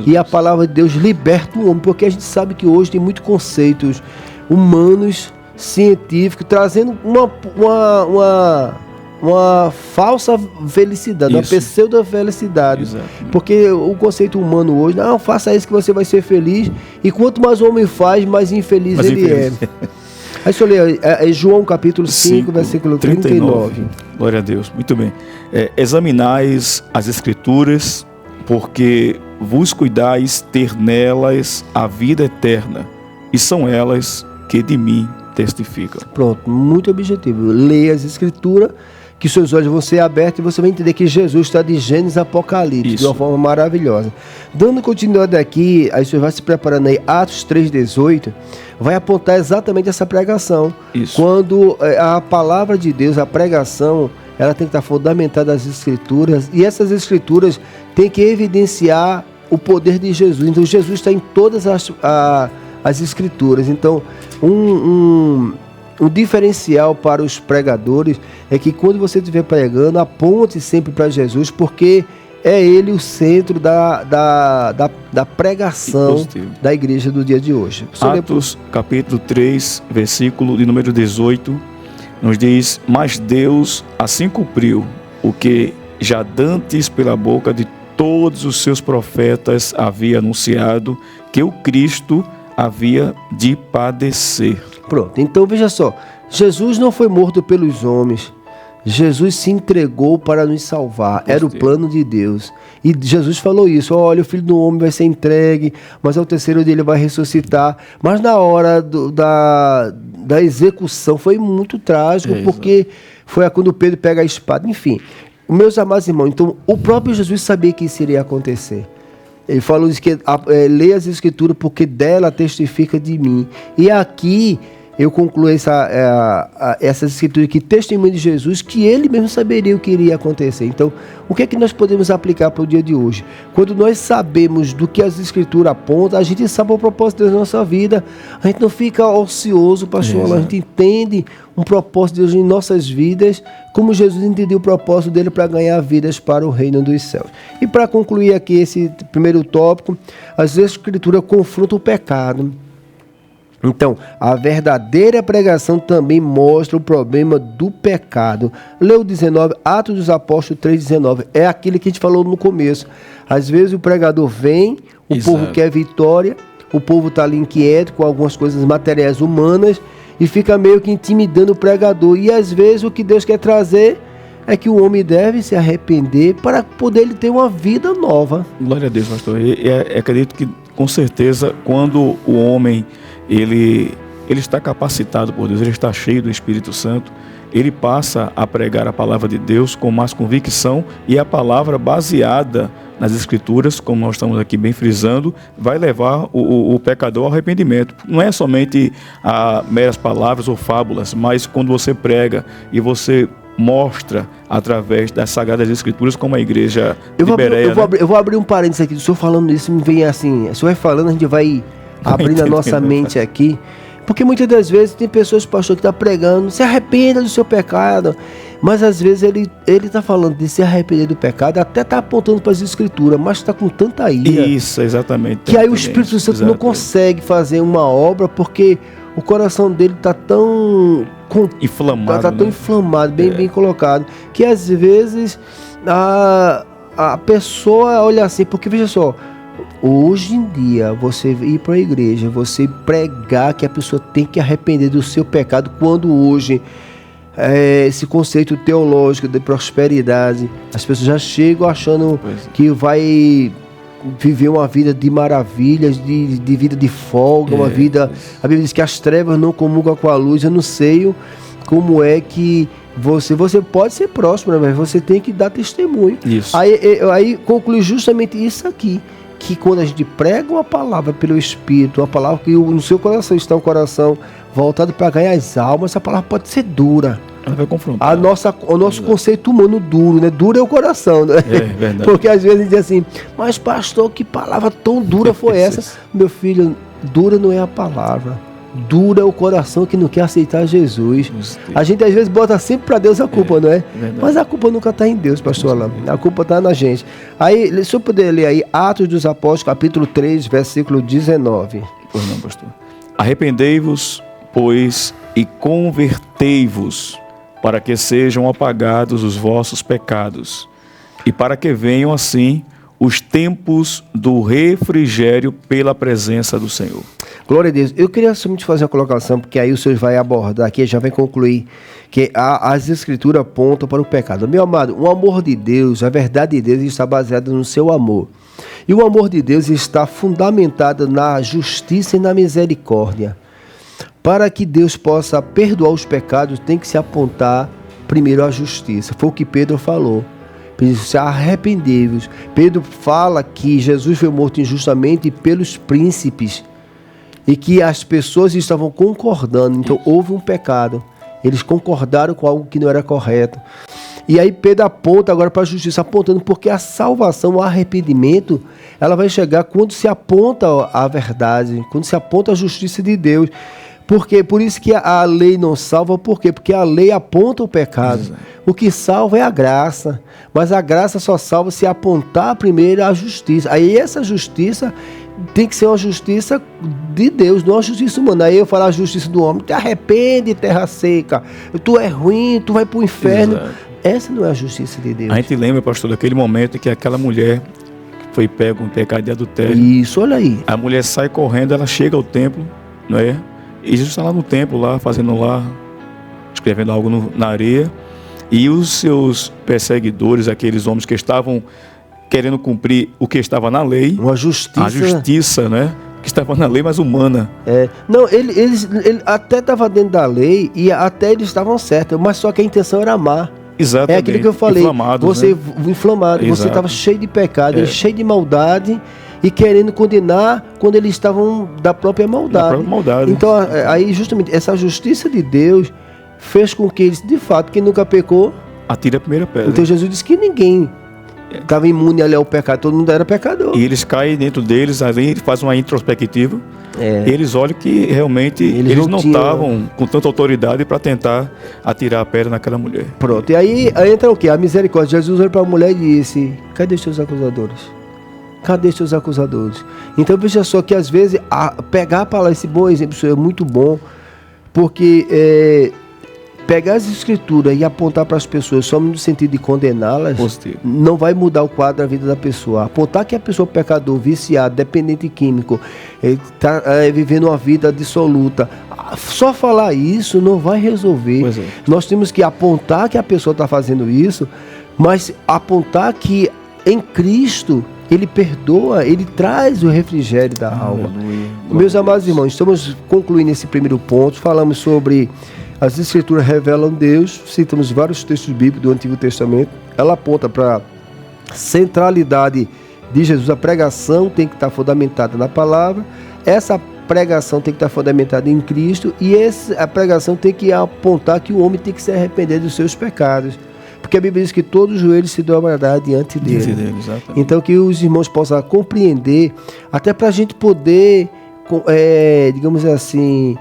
e a palavra de Deus liberta o homem, porque a gente sabe que hoje tem muitos conceitos humanos, científicos, trazendo uma falsa felicidade, uma pseudo-felicidade. Porque o conceito humano hoje, não, faça isso que você vai ser feliz, e quanto mais o homem faz, mais infeliz ele é. Aí deixa eu ler, João capítulo 5, versículo 39. Glória a Deus, muito bem. Examinais as Escrituras, porque vos cuidais ter nelas a vida eterna, e são elas que de mim testificam. Pronto, muito objetivo. Leia as Escrituras, que seus olhos vão ser abertos e você vai entender que Jesus está de Gênesis a Apocalipse, de uma forma maravilhosa. Dando continuidade aqui, aí você vai se preparando aí, Atos 3,18, vai apontar exatamente essa pregação. Quando a palavra de Deus, a pregação, ela tem que estar fundamentada nas Escrituras, e essas Escrituras têm que evidenciar o poder de Jesus. Então Jesus está em todas as Escrituras. Então um diferencial para os pregadores é que quando você estiver pregando, aponte sempre para Jesus, porque é Ele o centro da pregação da igreja do dia de hoje. Atos capítulo 3, versículo de número 18, nos diz: mas Deus assim cumpriu o que já dantes pela boca de todos os seus profetas havia anunciado, que o Cristo havia de padecer. Pronto, então veja só, Jesus não foi morto pelos homens, Jesus se entregou para nos salvar, era o plano de Deus, e Jesus falou isso: olha, o Filho do Homem vai ser entregue, mas ao terceiro dia ele vai ressuscitar. Mas na hora da execução foi muito trágico, porque foi quando Pedro pega a espada, enfim. Meus amados irmãos, então o próprio Jesus sabia que isso iria acontecer. Ele falou que leia as Escrituras, porque dela testifica de mim. E aqui eu concluo essas escrituras que testemunham de Jesus, que ele mesmo saberia o que iria acontecer. Então, o que é que nós podemos aplicar para o dia de hoje? Quando nós sabemos do que as escrituras apontam, a gente sabe o propósito de Deus na nossa vida, a gente não fica ocioso, pastor, a gente entende um propósito de Deus em nossas vidas, como Jesus entendeu o propósito dele para ganhar vidas para o reino dos céus. E para concluir aqui esse primeiro tópico, as escrituras confrontam o pecado. Então, a verdadeira pregação também mostra o problema do pecado. Leu 19, Atos dos Apóstolos 3,19. É aquilo que a gente falou no começo. Às vezes o pregador vem, o povo quer vitória, o povo está ali inquieto com algumas coisas materiais humanas e fica meio que intimidando o pregador. E às vezes o que Deus quer trazer é que o homem deve se arrepender para poder ele ter uma vida nova. Glória a Deus, pastor. Acredito que, com certeza, quando o homem ele está capacitado por Deus, ele está cheio do Espírito Santo, ele passa a pregar a palavra de Deus com mais convicção, e a palavra baseada nas Escrituras, como nós estamos aqui bem frisando, vai levar o pecador ao arrependimento. Não é somente meras palavras ou fábulas, mas quando você prega e você mostra através das Sagradas Escrituras, como a igreja de Bereia. Eu vou abrir um parênteses aqui, o senhor falando isso, me vem assim, o senhor vai falando, a gente vai abrindo a nossa mente aqui, porque muitas das vezes tem pessoas, pastor, que está pregando, se arrependa do seu pecado, mas às vezes ele está falando de se arrepender do pecado, até está apontando para as Escrituras, mas está com tanta ira. Isso, exatamente. Que aí o Espírito Santo não consegue fazer uma obra, porque o coração dele está tão inflamado, está tão inflamado, bem colocado, que às vezes a pessoa olha assim, porque veja só, hoje em dia, você ir para a igreja, você pregar que a pessoa tem que arrepender do seu pecado, quando hoje esse conceito teológico de prosperidade, as pessoas já chegam achando que vai viver uma vida de maravilhas, de vida de folga, uma vida... A Bíblia diz que as trevas não comungam com a luz. Eu não sei como é que você pode ser próspero, mas você tem que dar testemunho. Isso. Aí conclui justamente isso aqui, que quando a gente prega uma palavra pelo Espírito, uma palavra que no seu coração está um coração voltado para ganhar as almas, essa palavra pode ser dura. Ela vai confrontar. O nosso conceito humano duro, né? Duro é o coração, né? É verdade. Porque às vezes a gente diz assim, mas pastor, que palavra tão dura foi essa? Meu filho, dura não é a palavra. Dura é o coração que não quer aceitar Jesus. A gente às vezes bota sempre para Deus a culpa, não é? Mas a culpa nunca está em Deus, pastor Alain. A culpa está na gente. Aí, se eu puder ler aí, Atos dos Apóstolos, capítulo 3, versículo 19. Pois não, pastor. Arrependei-vos, pois, e convertei-vos, para que sejam apagados os vossos pecados, e para que venham assim os tempos do refrigério pela presença do Senhor. Glória a Deus. Eu queria somente fazer uma colocação, porque aí o senhor vai abordar aqui, já vai concluir, que as Escrituras apontam para o pecado. Meu amado, o amor de Deus, a verdade de Deus está baseada no seu amor. E o amor de Deus está fundamentado na justiça e na misericórdia. Para que Deus possa perdoar os pecados, tem que se apontar primeiro a justiça. Foi o que Pedro falou. Pedro disse, arrependei-vos. Pedro fala que Jesus foi morto injustamente pelos príncipes e que as pessoas estavam concordando. Então houve um pecado. Eles concordaram com algo que não era correto. E aí Pedro aponta agora para a justiça, apontando porque a salvação, o arrependimento, ela vai chegar quando se aponta a verdade, quando se aponta a justiça de Deus. Porque, por isso que a lei não salva, por quê? Porque a lei aponta o pecado. Exato. O que salva é a graça, mas a graça só salva se apontar primeiro a justiça. Aí essa justiça tem que ser uma justiça de Deus, não uma justiça humana. Aí eu falo a justiça do homem, te arrepende, terra seca, tu é ruim, tu vai para o inferno. Exato. Essa não é a justiça de Deus. A gente lembra, pastor, daquele momento em que aquela mulher foi pega com pecado de adultério. Isso, olha aí. A mulher sai correndo, ela chega ao templo, não é? E Jesus está lá no templo, lá, fazendo lá, escrevendo algo na areia. E os seus perseguidores, aqueles homens que estavam querendo cumprir o que estava na lei. Uma justiça. A justiça, né? Que estava na lei, mas humana. Não, ele até estava dentro da lei e até eles estavam certos, mas só que a intenção era má. Exatamente. É aquilo que eu falei. Inflamados, você, né? Inflamado, exato. Você estava cheio de pecado, cheio de maldade. e querendo condenar quando eles estavam da própria maldade. Então, aí justamente essa justiça de Deus fez com que eles, de fato, quem nunca pecou, atire a primeira pedra. Então Jesus disse que ninguém estava imune ali ao pecado, todo mundo era pecador. E eles caem dentro deles, ali fazem uma introspectiva. Eles olham que realmente eles não estavam com tanta autoridade para tentar atirar a pedra naquela mulher. Pronto, e aí entra o quê? A misericórdia. Jesus olhou para a mulher e disse: cadê os teus acusadores? Cadê os teus acusadores? Então veja só que às vezes pegar a palavra, esse bom exemplo é muito bom, porque pegar as escrituras e apontar para as pessoas só no sentido de condená-las, não vai mudar o quadro da vida da pessoa. Apontar que a pessoa é pecador, viciado, dependente químico, está vivendo uma vida dissoluta, só falar isso não vai resolver. Nós temos que apontar que a pessoa está fazendo isso, mas apontar que em Cristo Ele perdoa, Ele traz o refrigério da alma. Meus amados irmãos, estamos concluindo esse primeiro ponto. Falamos sobre as Escrituras revelam Deus, citamos vários textos bíblicos do Antigo Testamento. Ela aponta para a centralidade de Jesus. A pregação tem que estar fundamentada na palavra, essa pregação tem que estar fundamentada em Cristo, e a pregação tem que apontar que o homem tem que se arrepender dos seus pecados, porque a Bíblia diz que todo joelho se dobrará diante dele. Então que os irmãos possam compreender, até para a gente poder, digamos assim,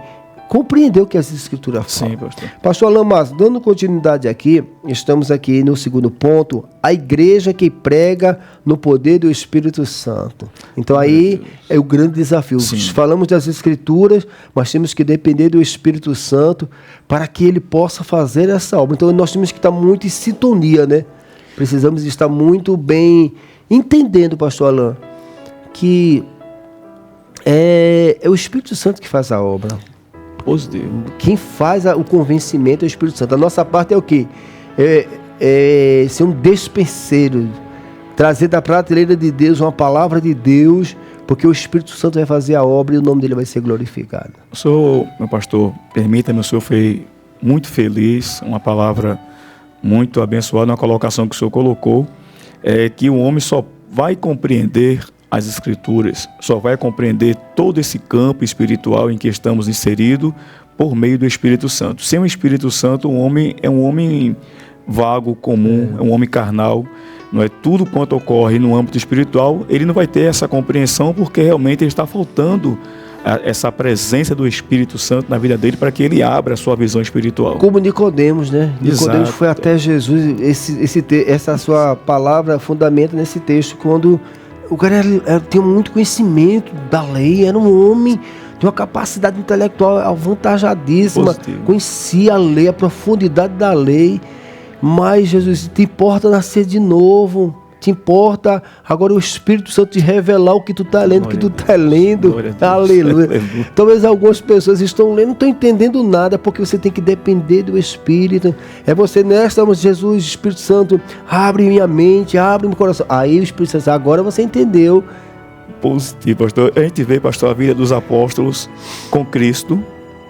compreender o que as Escrituras falam. Sim, pastor. Pastor Alain Massa, dando continuidade aqui, estamos aqui no segundo ponto, a igreja que prega no poder do Espírito Santo. Então aí é o grande desafio. Sim. Falamos das Escrituras, mas temos que depender do Espírito Santo para que ele possa fazer essa obra. Então nós temos que estar muito em sintonia, né? Precisamos estar muito bem entendendo, pastor Alain, que é o Espírito Santo que faz a obra. Quem faz o convencimento é o Espírito Santo. A nossa parte é o quê? Ser um despenseiro, trazer da prateleira de Deus uma palavra de Deus, porque o Espírito Santo vai fazer a obra e o nome dele vai ser glorificado. Meu pastor, permita-me, o senhor foi muito feliz, uma palavra muito abençoada, uma colocação que o senhor colocou, que o homem só vai compreender as Escrituras, só vai compreender todo esse campo espiritual em que estamos inseridos por meio do Espírito Santo. Sem o Espírito Santo, o homem é um homem vago, comum, é um homem carnal. Não é tudo quanto ocorre no âmbito espiritual, ele não vai ter essa compreensão, porque realmente ele está faltando essa presença do Espírito Santo na vida dele para que ele abra a sua visão espiritual. Como Nicodemos, né? Nicodemos foi até Jesus, essa sua palavra fundamenta nesse texto, quando o cara tinha muito conhecimento da lei, era um homem de uma capacidade intelectual avantajadíssima, conhecia a lei, a profundidade da lei, mas Jesus, te importa nascer de novo, te importa agora o Espírito Santo te revelar o que tu está lendo, Aleluia. Talvez algumas pessoas estão lendo, não estão entendendo nada, porque você tem que depender do Espírito. É você, nesta, Jesus, Espírito Santo, abre minha mente, abre meu coração. Aí o Espírito Santo, agora você entendeu. Positivo, pastor. A gente vê, pastor, a vida dos apóstolos com Cristo,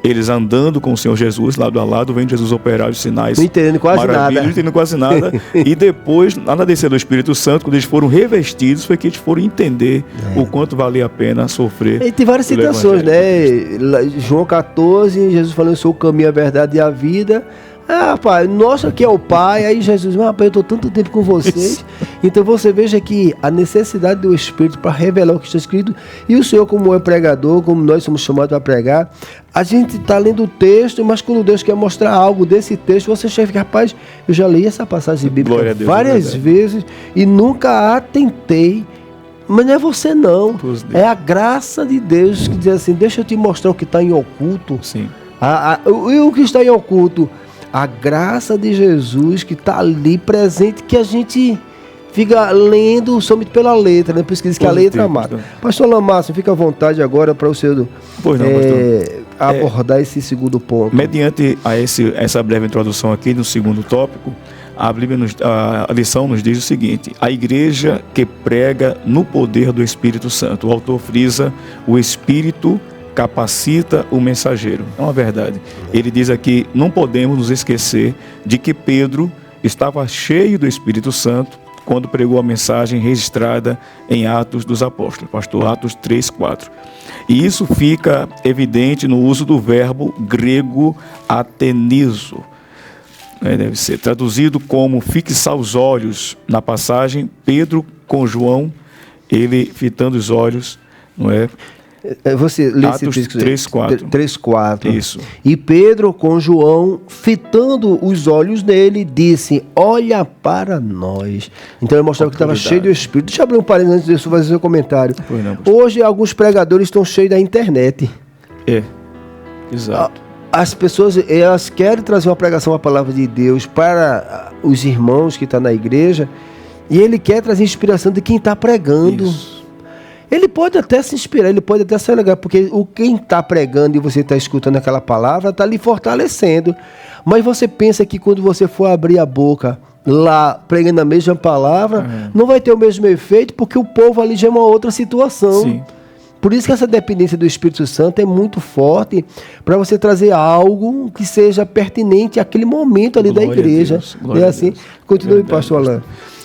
eles andando com o Senhor Jesus, lado a lado, vendo Jesus operar os sinais. Não entendendo quase nada. Não entendendo quase nada. E depois, lá na descida do Espírito Santo, quando eles foram revestidos, foi que eles foram entender o quanto valia a pena sofrer. E tem várias citações, né? João 14, Jesus falando: eu sou o caminho, a verdade e a vida. Pai, nossa, que é o Pai. Aí Jesus, rapaz, eu estou tanto tempo com vocês. Então você veja que a necessidade do Espírito para revelar o que está escrito. E o Senhor, como é pregador, como nós somos chamados para pregar, a gente está lendo o texto, mas quando Deus quer mostrar algo desse texto, você chega, rapaz, eu já li essa passagem bíblica várias vezes e nunca atentei. Mas não é você não, é a graça de Deus que diz assim: deixa eu te mostrar o que está em oculto. Sim. E o que está em oculto? A graça de Jesus que está ali presente, que a gente fica lendo somente pela letra, né? Por isso que diz que a letra mata. Pastor Lamácio, fica à vontade agora para o senhor abordar esse segundo ponto. Mediante essa breve introdução aqui no segundo tópico, a lição nos diz o seguinte: a igreja que prega no poder do Espírito Santo. O autor frisa: o Espírito capacita o mensageiro. É uma verdade. Ele diz aqui: não podemos nos esquecer de que Pedro estava cheio do Espírito Santo quando pregou a mensagem registrada em Atos dos Apóstolos, pastor, Atos 3:4. E isso fica evidente no uso do verbo grego atenizo. Deve ser traduzido como fixar os olhos. Na passagem, Pedro com João, ele fitando os olhos, não é? Você lê Atos 3:4. 3:4. Isso. E Pedro com João, fitando os olhos nele, disse: olha para nós. Então ele mostrava que estava cheio do Espírito. Deixa eu abrir um parênteses antes disso, fazer seu comentário. Hoje alguns pregadores estão cheios da internet. Exato. As pessoas, elas querem trazer uma pregação, uma palavra de Deus para os irmãos que estão na igreja, e ele quer trazer inspiração de quem está pregando. Isso. Ele pode até se inspirar, ele pode até ser legal, porque quem está pregando e você está escutando aquela palavra está lhe fortalecendo. Mas você pensa que quando você for abrir a boca lá pregando a mesma palavra, não vai ter o mesmo efeito, porque o povo ali já é uma outra situação. Sim. Por isso que essa dependência do Espírito Santo é muito forte, para você trazer algo que seja pertinente àquele momento ali da igreja. É assim? Continue, pastor Alain.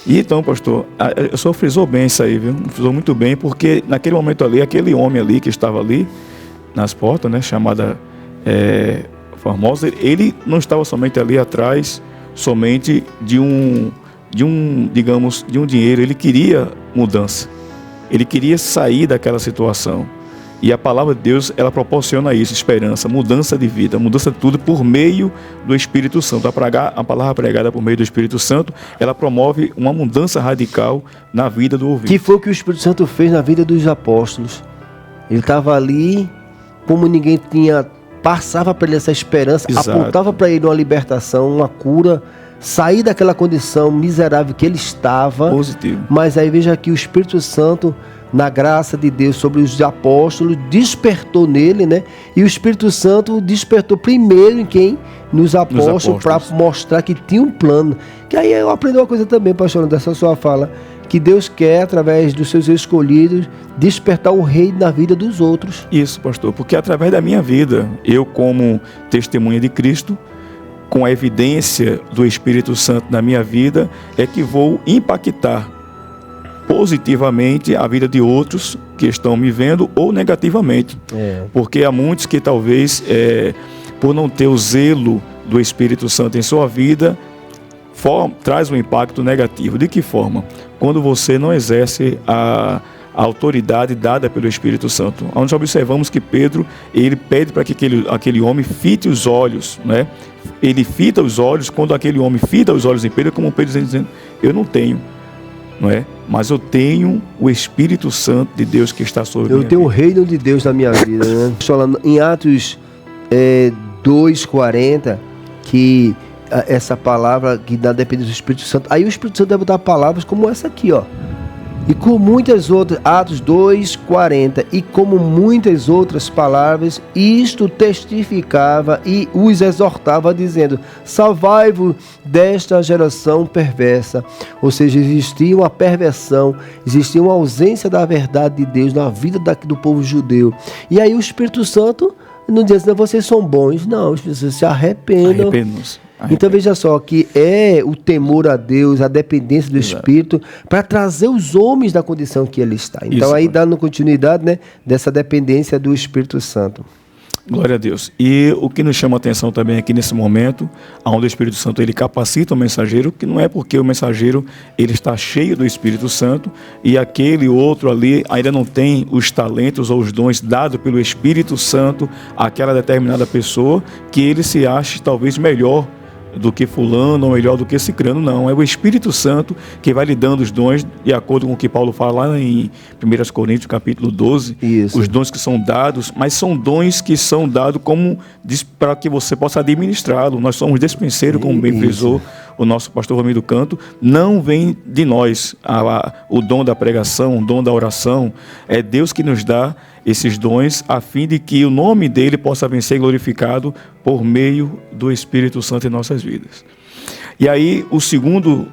E então, pastor, o senhor frisou bem isso aí, viu? Frisou muito bem, porque naquele momento ali, aquele homem ali que estava ali nas portas, né, chamada Formosa, ele não estava somente ali atrás, somente de um dinheiro. Ele queria mudança. Ele queria sair daquela situação. E a palavra de Deus, ela proporciona isso, esperança, mudança de vida, mudança de tudo por meio do Espírito Santo. A palavra pregada por meio do Espírito Santo, ela promove uma mudança radical na vida do ouvinte. Que foi o que o Espírito Santo fez na vida dos apóstolos. Ele estava ali, como ninguém passava para ele essa esperança, exato, apontava para ele uma libertação, uma cura, sair daquela condição miserável que ele estava. Positivo. Mas aí veja que o Espírito Santo, na graça de Deus sobre os apóstolos, despertou nele, né? E o Espírito Santo despertou primeiro em quem? Nos apóstolos, para mostrar que tinha um plano. Que aí eu aprendi uma coisa também, pastor, dessa sua fala, que Deus quer, através dos seus escolhidos, despertar o rei na vida dos outros. Isso, pastor, porque através da minha vida, eu como testemunha de Cristo, com a evidência do Espírito Santo na minha vida, é que vou impactar positivamente a vida de outros que estão me vendo, ou negativamente. Porque há muitos que talvez, por não ter o zelo do Espírito Santo em sua vida, traz um impacto negativo. De que forma? Quando você não exerce a autoridade dada pelo Espírito Santo. Onde observamos que Pedro, ele pede para que aquele homem fite os olhos, né? Ele fita os olhos. Quando aquele homem fita os olhos em Pedro, como Pedro dizendo, eu não tenho, não é? Mas eu tenho o Espírito Santo de Deus que está sobre mim. Eu tenho o reino de Deus na minha vida, né? Em Atos 2:40, que essa palavra que dá dependência do Espírito Santo, aí o Espírito Santo deve dar palavras como essa aqui, ó. E com muitas outras, Atos 2:40, e como muitas outras palavras, isto testificava e os exortava, dizendo: salvai-vos desta geração perversa. Ou seja, existia uma perversão, existia uma ausência da verdade de Deus na vida do povo judeu. E aí o Espírito Santo não diz assim, vocês são bons. Não, os pessoas se arrependam. Então veja só que é o temor a Deus, a dependência do Espírito, para trazer os homens da condição que ele está. Então aí dando continuidade, né, dessa dependência do Espírito Santo. Glória a Deus. E o que nos chama a atenção também aqui nesse momento, onde o Espírito Santo ele capacita o mensageiro, que não é porque o mensageiro ele está cheio do Espírito Santo e aquele outro ali ainda não tem os talentos ou os dons dados pelo Espírito Santo àquela determinada pessoa, que ele se ache talvez melhor do que fulano ou melhor do que cicrano. Não, é o Espírito Santo que vai lhe dando os dons, de acordo com o que Paulo fala lá em 1 Coríntios capítulo 12. Isso. Os dons que são dados, mas são dons que são dados como para que você possa administrá-lo. Nós somos despenseiros, como bem frisou o nosso pastor Romildo Canto. Não vem de nós o dom da pregação, o dom da oração. É Deus que nos dá esses dons, a fim de que o nome dele possa vencer glorificado por meio do Espírito Santo em nossas vidas. E aí o segundo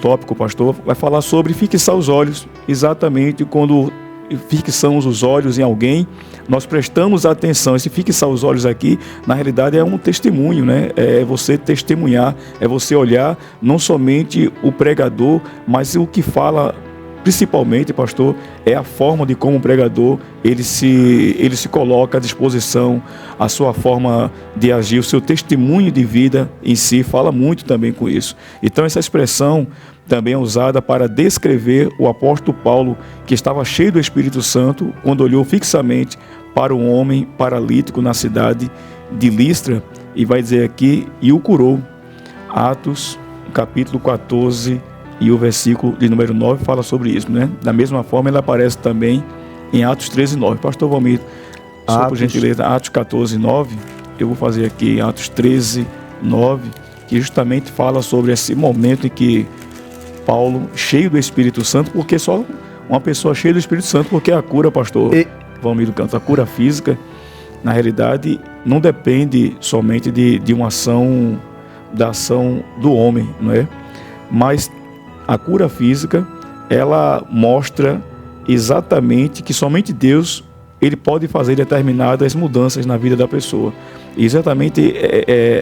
tópico, pastor, vai falar sobre fixar os olhos, exatamente quando fixamos os olhos em alguém, nós prestamos atenção. Esse fixar os olhos aqui, na realidade, é um testemunho, né? É você testemunhar, é você olhar não somente o pregador, mas o que fala, principalmente, pastor, é a forma de como o pregador ele se coloca à disposição, a sua forma de agir, o seu testemunho de vida em si fala muito também com isso. Então essa expressão também é usada para descrever o apóstolo Paulo, que estava cheio do Espírito Santo quando olhou fixamente para um homem paralítico na cidade de Listra, e vai dizer aqui, e o curou. Atos, capítulo 14, e o versículo de número 9 fala sobre isso, né? Da mesma forma, ele aparece também em Atos 13, 9. Pastor Valmir, só por gentileza, Atos 14, 9, eu vou fazer aqui Atos 13, 9, que justamente fala sobre esse momento em que Paulo, cheio do Espírito Santo, porque só uma pessoa cheia do Espírito Santo, porque a cura, pastor Valmir do Canto, a cura física, na realidade, não depende somente de uma ação, da ação do homem, não é? Mas a cura física, ela mostra exatamente que somente Deus ele pode fazer determinadas mudanças na vida da pessoa. E exatamente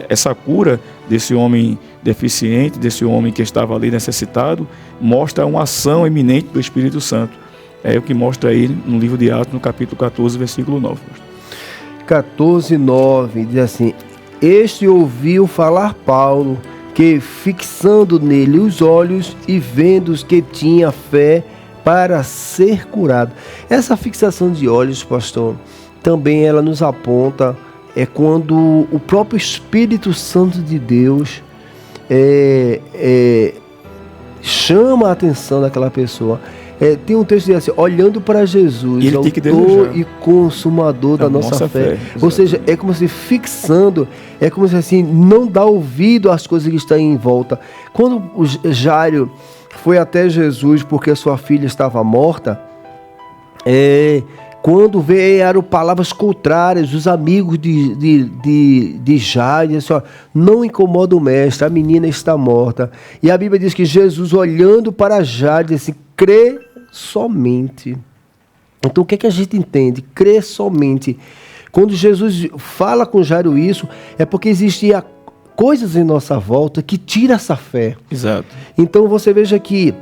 essa cura desse homem deficiente, desse homem que estava ali necessitado, mostra uma ação eminente do Espírito Santo. É o que mostra aí no livro de Atos, no capítulo 14, versículo 9. 14, 9, diz assim: Este ouviu falar Paulo, que fixando nele os olhos e vendo que tinha fé para ser curado. Essa fixação de olhos, pastor, também ela nos aponta quando o próprio Espírito Santo de Deus chama a atenção daquela pessoa. Tem um texto que diz assim: olhando para Jesus, autor e consumador da nossa fé. Ou seja, é como se fixando, é como se assim, não dá ouvido às coisas que estão em volta. Quando o Jairo foi até Jesus porque a sua filha estava morta, quando vieram palavras contrárias, os amigos de Jairo disseram: não incomoda o mestre, a menina está morta. E a Bíblia diz que Jesus, olhando para Jairo, disse assim: crê somente. Então o que é que a gente entende? Crê somente. Quando Jesus fala com Jairo isso, é porque existia coisas em nossa volta que tiram essa fé. Exato. Então você veja que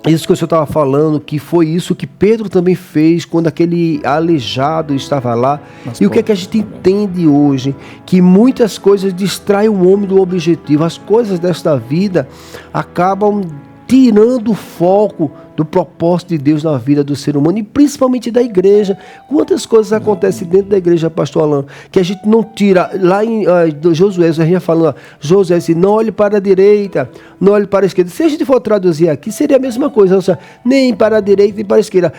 isso que o senhor estava falando, que foi isso que Pedro também fez quando aquele aleijado estava lá. E o que é que a gente entende hoje? Que muitas coisas distraem o homem do objetivo. As coisas desta vida acabam tirando o foco do propósito de Deus na vida do ser humano e principalmente da igreja. Quantas coisas acontecem dentro da igreja, pastor Alain, que a gente não tira. Lá em Josué, a gente ia falando, Josué disse: não olhe para a direita, não olhe para a esquerda. Se a gente for traduzir aqui, seria a mesma coisa, ou seja, nem para a direita nem para a esquerda.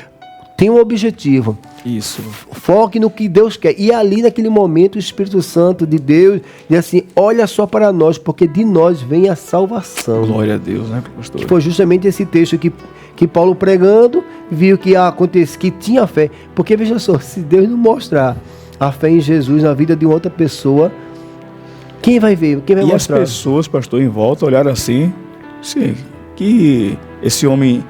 Tem um objetivo. Isso. Foque no que Deus quer. E ali, naquele momento, o Espírito Santo de Deus diz assim: olha só para nós, porque de nós vem a salvação. Glória a Deus, né, pastor? Que foi justamente esse texto que Paulo pregando, viu que acontece, que tinha fé. Porque, veja só, se Deus não mostrar a fé em Jesus na vida de outra pessoa, quem vai ver? Quem vai mostrar? E as pessoas, pastor, em volta, olharam assim, sim, que esse homem...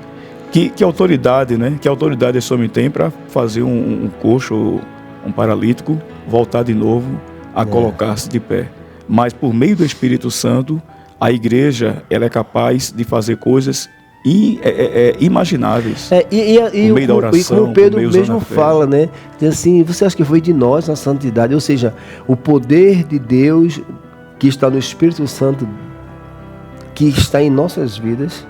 Que autoridade, né? Que autoridade esse homem tem para fazer um coxo, um paralítico, voltar de novo a colocar-se de pé. Mas por meio do Espírito Santo, a igreja ela é capaz de fazer coisas imagináveis. Por meio da oração, e como Pedro mesmo fala, né? Diz assim: você acha que foi de nós a santidade? Ou seja, o poder de Deus que está no Espírito Santo, que está em nossas vidas,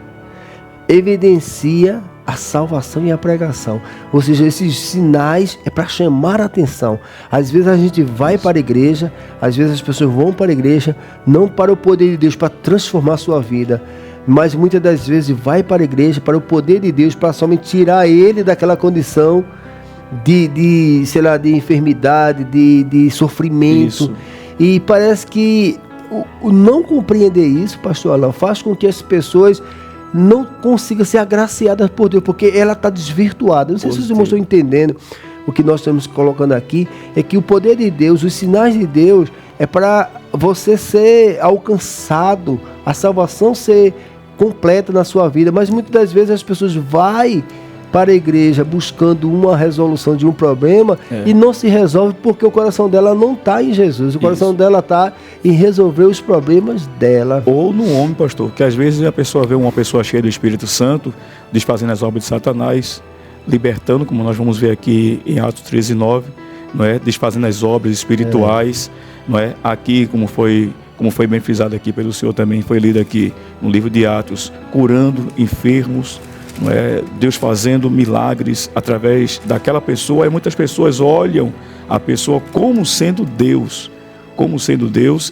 evidencia a salvação e a pregação. Ou seja, esses sinais é para chamar a atenção. Às vezes a gente vai para a igreja, às vezes as pessoas vão para a igreja, não para o poder de Deus, para transformar a sua vida, mas muitas das vezes vai para a igreja, para o poder de Deus, para somente tirar ele daquela condição de enfermidade, de sofrimento. Isso. E parece que o não compreender isso, pastor Alain, faz com que as pessoas não consiga ser agraciada por Deus, porque ela está desvirtuada. Não sei se vocês estão entendendo o que nós estamos colocando aqui, é que o poder de Deus, os sinais de Deus, é para você ser alcançado, a salvação ser completa na sua vida, mas muitas das vezes as pessoas vai para a igreja buscando uma resolução de um problema e não se resolve porque o coração dela não está em Jesus. O coração dela está em resolver os problemas dela. Ou no homem, pastor, que às vezes a pessoa vê uma pessoa cheia do Espírito Santo, desfazendo as obras de Satanás, libertando, como nós vamos ver aqui em Atos 13:9, não é? Desfazendo as obras espirituais, não é? Aqui, como foi bem frisado aqui pelo Senhor, também foi lido aqui no livro de Atos, curando enfermos, não é? Deus fazendo milagres através daquela pessoa. E muitas pessoas olham a pessoa como sendo Deus,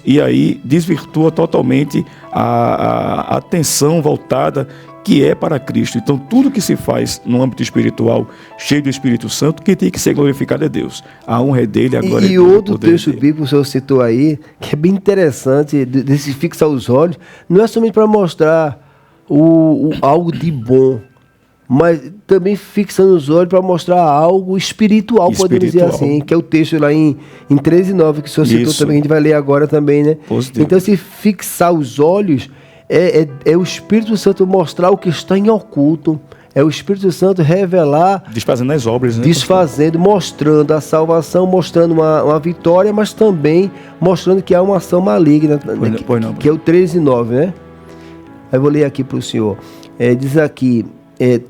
e aí desvirtua totalmente a atenção voltada que é para Cristo. Então tudo que se faz no âmbito espiritual, cheio do Espírito Santo, que tem que ser glorificado é Deus. A honra é dele, a glória é dele. E outro texto bíblico que o senhor citou aí, que é bem interessante, de se fixar os olhos, não é somente para mostrar algo de bom, mas também fixando os olhos para mostrar algo espiritual, podemos dizer assim, que é o texto lá em 13:9, que o senhor citou também, a gente vai ler agora também, né? Positivo. Então, se fixar os olhos, é o Espírito Santo mostrar o que está em oculto, é o Espírito Santo revelar... Desfazendo as obras, né? Desfazendo, mostrando a salvação, mostrando uma vitória, mas também mostrando que há uma ação maligna, que é o 13:9, né? Eu vou ler aqui para o senhor. Diz aqui...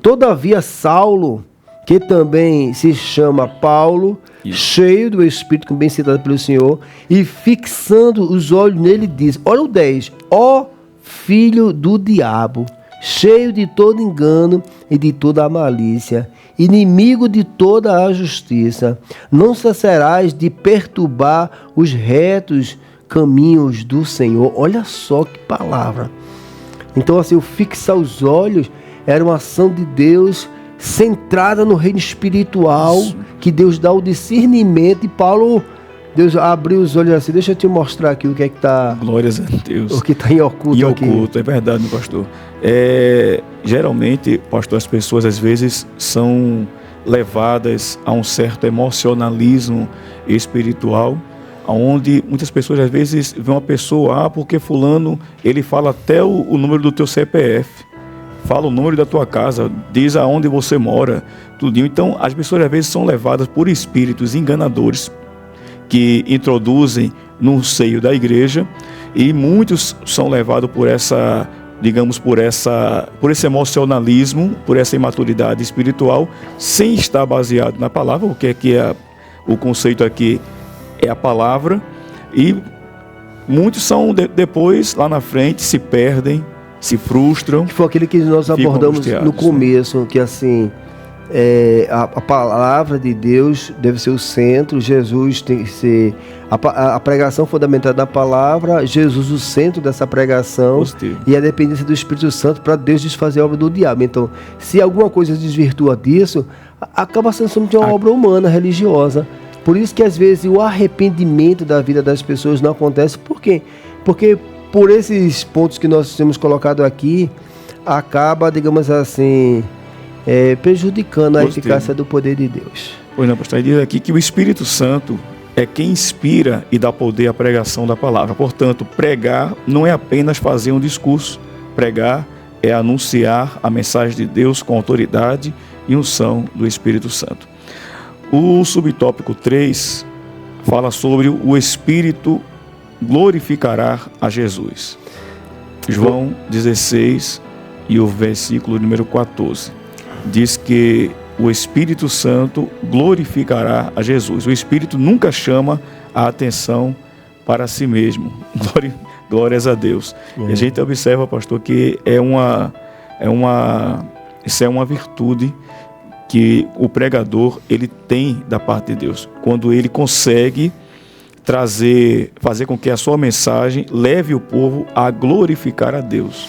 Todavia Saulo, que também se chama Paulo, cheio do Espírito, como bem citado pelo Senhor, e fixando os olhos nele, diz, olha o 10, ó filho do diabo, cheio de todo engano e de toda a malícia, inimigo de toda a justiça, não cessarás de perturbar os retos caminhos do Senhor. Olha só que palavra. Então, assim, o fixar os olhos era uma ação de Deus centrada no reino espiritual, que Deus dá o discernimento. E Paulo, Deus abriu os olhos assim, deixa eu te mostrar aqui o que é que está... Glórias a Deus. O que está em oculto aqui. É verdade, pastor. Geralmente, pastor, as pessoas às vezes são levadas a um certo emocionalismo espiritual, onde muitas pessoas às vezes veem uma pessoa, porque fulano, ele fala até o número do teu CPF. Fala o número da tua casa, diz aonde você mora, tudinho. Então, as pessoas às vezes são levadas por espíritos enganadores que introduzem no seio da igreja, e muitos são levados por essa, digamos, por esse emocionalismo, por essa imaturidade espiritual, sem estar baseado na palavra. O que é o conceito aqui é a palavra, e muitos são depois, lá na frente, se perdem, se frustram. Que foi aquele que nós abordamos no começo, que assim, a palavra de Deus deve ser o centro, Jesus tem que ser a pregação fundamentada na palavra, Jesus o centro dessa pregação. Positivo. E a dependência do Espírito Santo para Deus desfazer a obra do diabo. Então, se alguma coisa desvirtua disso, acaba sendo somente uma obra humana, religiosa. Por isso que às vezes o arrependimento da vida das pessoas não acontece. Por quê? Porque por esses pontos que nós temos colocado aqui, acaba, digamos assim, prejudicando a eficácia do poder de Deus. Pois não, pastor, diz aqui que o Espírito Santo é quem inspira e dá poder à pregação da palavra. Portanto, pregar não é apenas fazer um discurso. Pregar é anunciar a mensagem de Deus com autoridade e unção do Espírito Santo. O subtópico 3 fala sobre o Espírito glorificará a Jesus. João 16 e o versículo número 14 diz que o Espírito Santo glorificará a Jesus. O Espírito nunca chama a atenção para si mesmo. Glórias a Deus. E a gente observa, pastor, que isso é uma virtude que o pregador ele tem da parte de Deus. Quando ele consegue fazer com que a sua mensagem leve o povo a glorificar a Deus.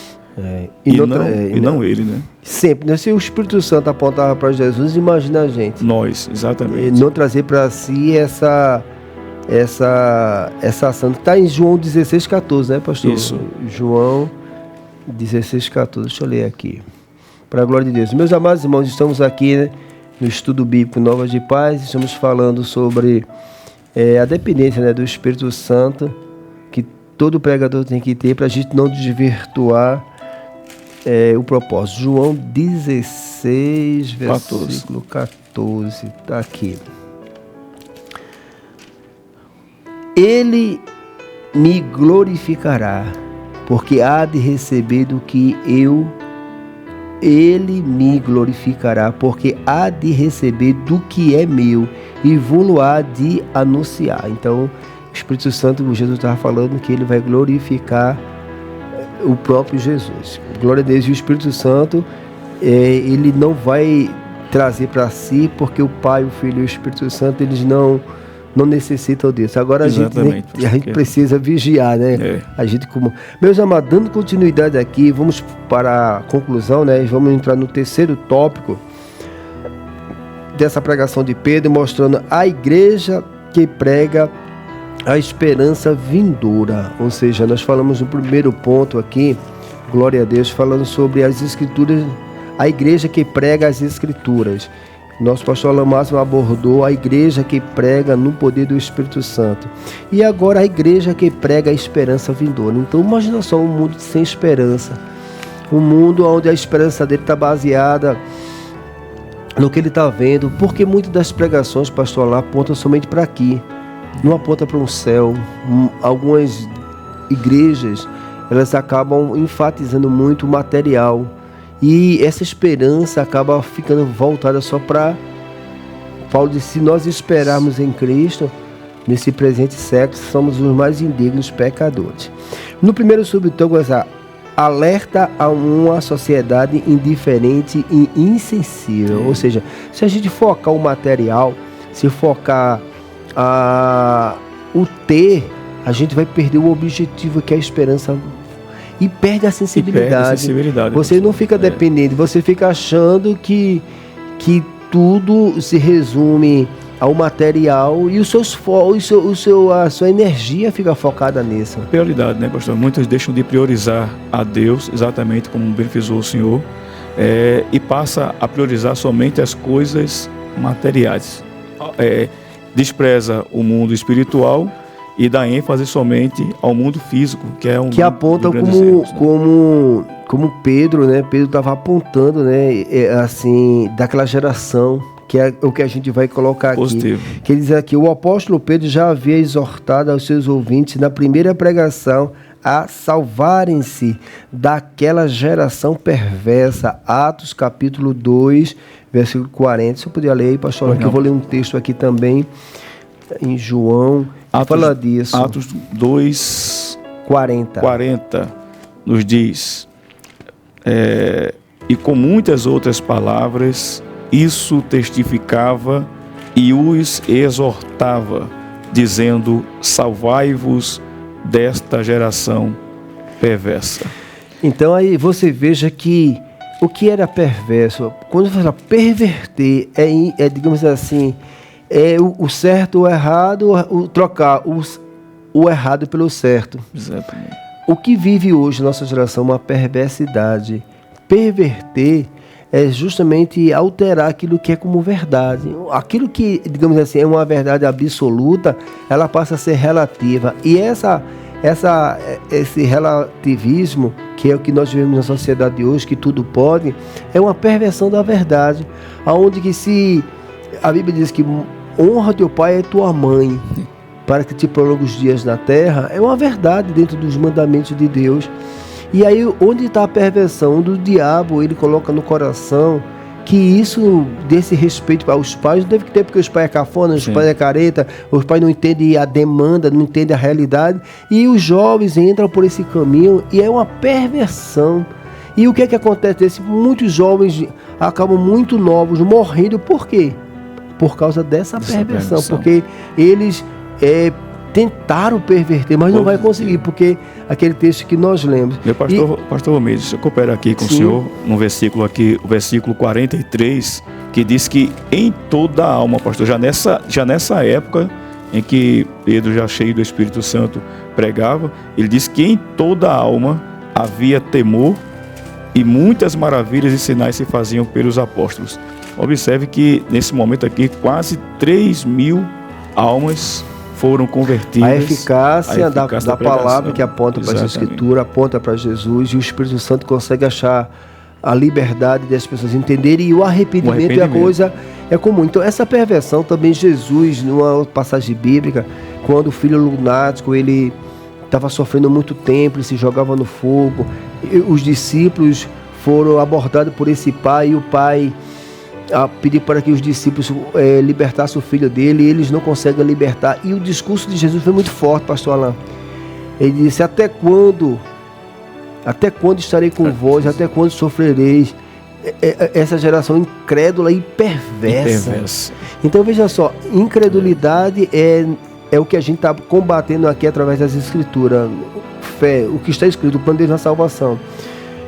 Não ele, né? Sempre, né? Se o Espírito Santo apontava para Jesus, imagina a gente. Nós, exatamente. Não trazer para si essa ação. Está em João 16,14, né, pastor? Isso. João 16,14. Deixa eu ler aqui. Para a glória de Deus. Meus amados irmãos, estamos aqui, né, no estudo bíblico Novas de Paz. Estamos falando sobre a dependência, né, do Espírito Santo, que todo pregador tem que ter para a gente não desvirtuar o propósito. João 16. 6, versículo 14. Está aqui. Ele me glorificará, porque há de receber do que eu. Ele me glorificará, porque há de receber do que é meu, e vou-lo há de anunciar. Então, o Espírito Santo, Jesus estava falando que ele vai glorificar o próprio Jesus. Glória a Deus. E o Espírito Santo, ele não vai trazer para si, porque o Pai, o Filho e o Espírito Santo, eles não necessitam disso. Agora a gente precisa vigiar, né? A gente, meus amados, dando continuidade aqui, vamos para a conclusão, né? Vamos entrar no terceiro tópico dessa pregação de Pedro, mostrando a igreja que prega a esperança vindoura. Ou seja, nós falamos no primeiro ponto aqui, glória a Deus, falando sobre as escrituras, a igreja que prega as escrituras. Nosso pastor Alain Máximo abordou a igreja que prega no poder do Espírito Santo. E agora a igreja que prega a esperança vindoura. Então imagina só um mundo sem esperança. Um mundo onde a esperança dele está baseada no que ele está vendo. Porque muitas das pregações, pastor Alain, apontam somente para aqui. Não aponta para um céu. Algumas igrejas, elas acabam enfatizando muito o material. E essa esperança acaba ficando voltada só para Paulo diz, se nós esperarmos em Cristo, nesse presente século, somos os mais indignos pecadores. No primeiro subtópico, alerta a uma sociedade indiferente e insensível. Ou seja, se a gente focar o material, se focar o ter, a gente vai perder o objetivo que é a esperança. E perde a sensibilidade. Você não fica dependente, você fica achando que tudo se resume ao material e a sua energia fica focada nisso. Prioridade, né, pastor? Muitos deixam de priorizar a Deus, exatamente como benefizou o Senhor, e passa a priorizar somente as coisas materiais. Despreza o mundo espiritual e dá ênfase somente ao mundo físico, que é que aponta como Pedro, né? Pedro estava apontando, né? Assim, daquela geração, que é o que a gente vai colocar positivo. Aqui. Que ele diz aqui, o apóstolo Pedro já havia exortado aos seus ouvintes na primeira pregação a salvarem-se daquela geração perversa. Atos capítulo 2, versículo 40. Se eu puder ler aí, pastor, aqui eu vou ler um texto aqui também, em João. Fala disso. Atos 2, 40 nos diz, e com muitas outras palavras, isso testificava e os exortava, dizendo, salvai-vos desta geração perversa. Então aí você veja que o que era perverso, quando você fala perverter, digamos assim, o certo, o errado, trocar o errado pelo certo. Exatamente. O que vive hoje nossa geração é uma perversidade. Perverter é justamente alterar aquilo que é como verdade. Aquilo que, digamos assim, é uma verdade absoluta, ela passa a ser relativa. E esse relativismo, que é o que nós vivemos na sociedade de hoje, que tudo pode, é uma perversão da verdade. Onde que a Bíblia diz que honra teu pai e tua mãe, para que te prolongue os dias na terra, é uma verdade dentro dos mandamentos de Deus. E aí, onde está a perversão do diabo? Ele coloca no coração que isso, desse respeito aos pais, não deve ter, porque os pais é cafona, os pais é careta, os pais não entendem a demanda, não entendem a realidade, e os jovens entram por esse caminho, e é uma perversão. E o que é que acontece? Muitos jovens acabam muito novos morrendo, por quê? Por causa dessa perversão, porque eles tentaram perverter, mas não vai conseguir, porque aquele texto que nós lemos. Meu pastor Romero, se eu coopero aqui com o senhor, no versículo aqui, o versículo 43, que diz que em toda a alma, pastor, já nessa época em que Pedro, já cheio do Espírito Santo, pregava, ele diz que em toda a alma havia temor e muitas maravilhas e sinais se faziam pelos apóstolos. Observe que nesse momento aqui quase 3.000 almas foram convertidas. A eficácia da palavra que aponta para a Escritura, aponta para Jesus, e o Espírito Santo consegue achar a liberdade das pessoas entenderem, e o arrependimento é a coisa comum. Então, essa perversão também, Jesus, numa passagem bíblica, quando o filho lunático, ele estava sofrendo muito tempo, ele se jogava no fogo, os discípulos foram abordados por esse pai, e o pai pediu para que os discípulos libertassem o filho dele, e eles não conseguem libertar. E o discurso de Jesus foi muito forte, pastor Alain. Ele disse: até quando estarei com vós, até quando sofrereis? Essa geração incrédula e perversa. Então veja só, incredulidade é o que a gente está combatendo aqui através das Escrituras. Fé, o que está escrito, o plano de Deus na salvação.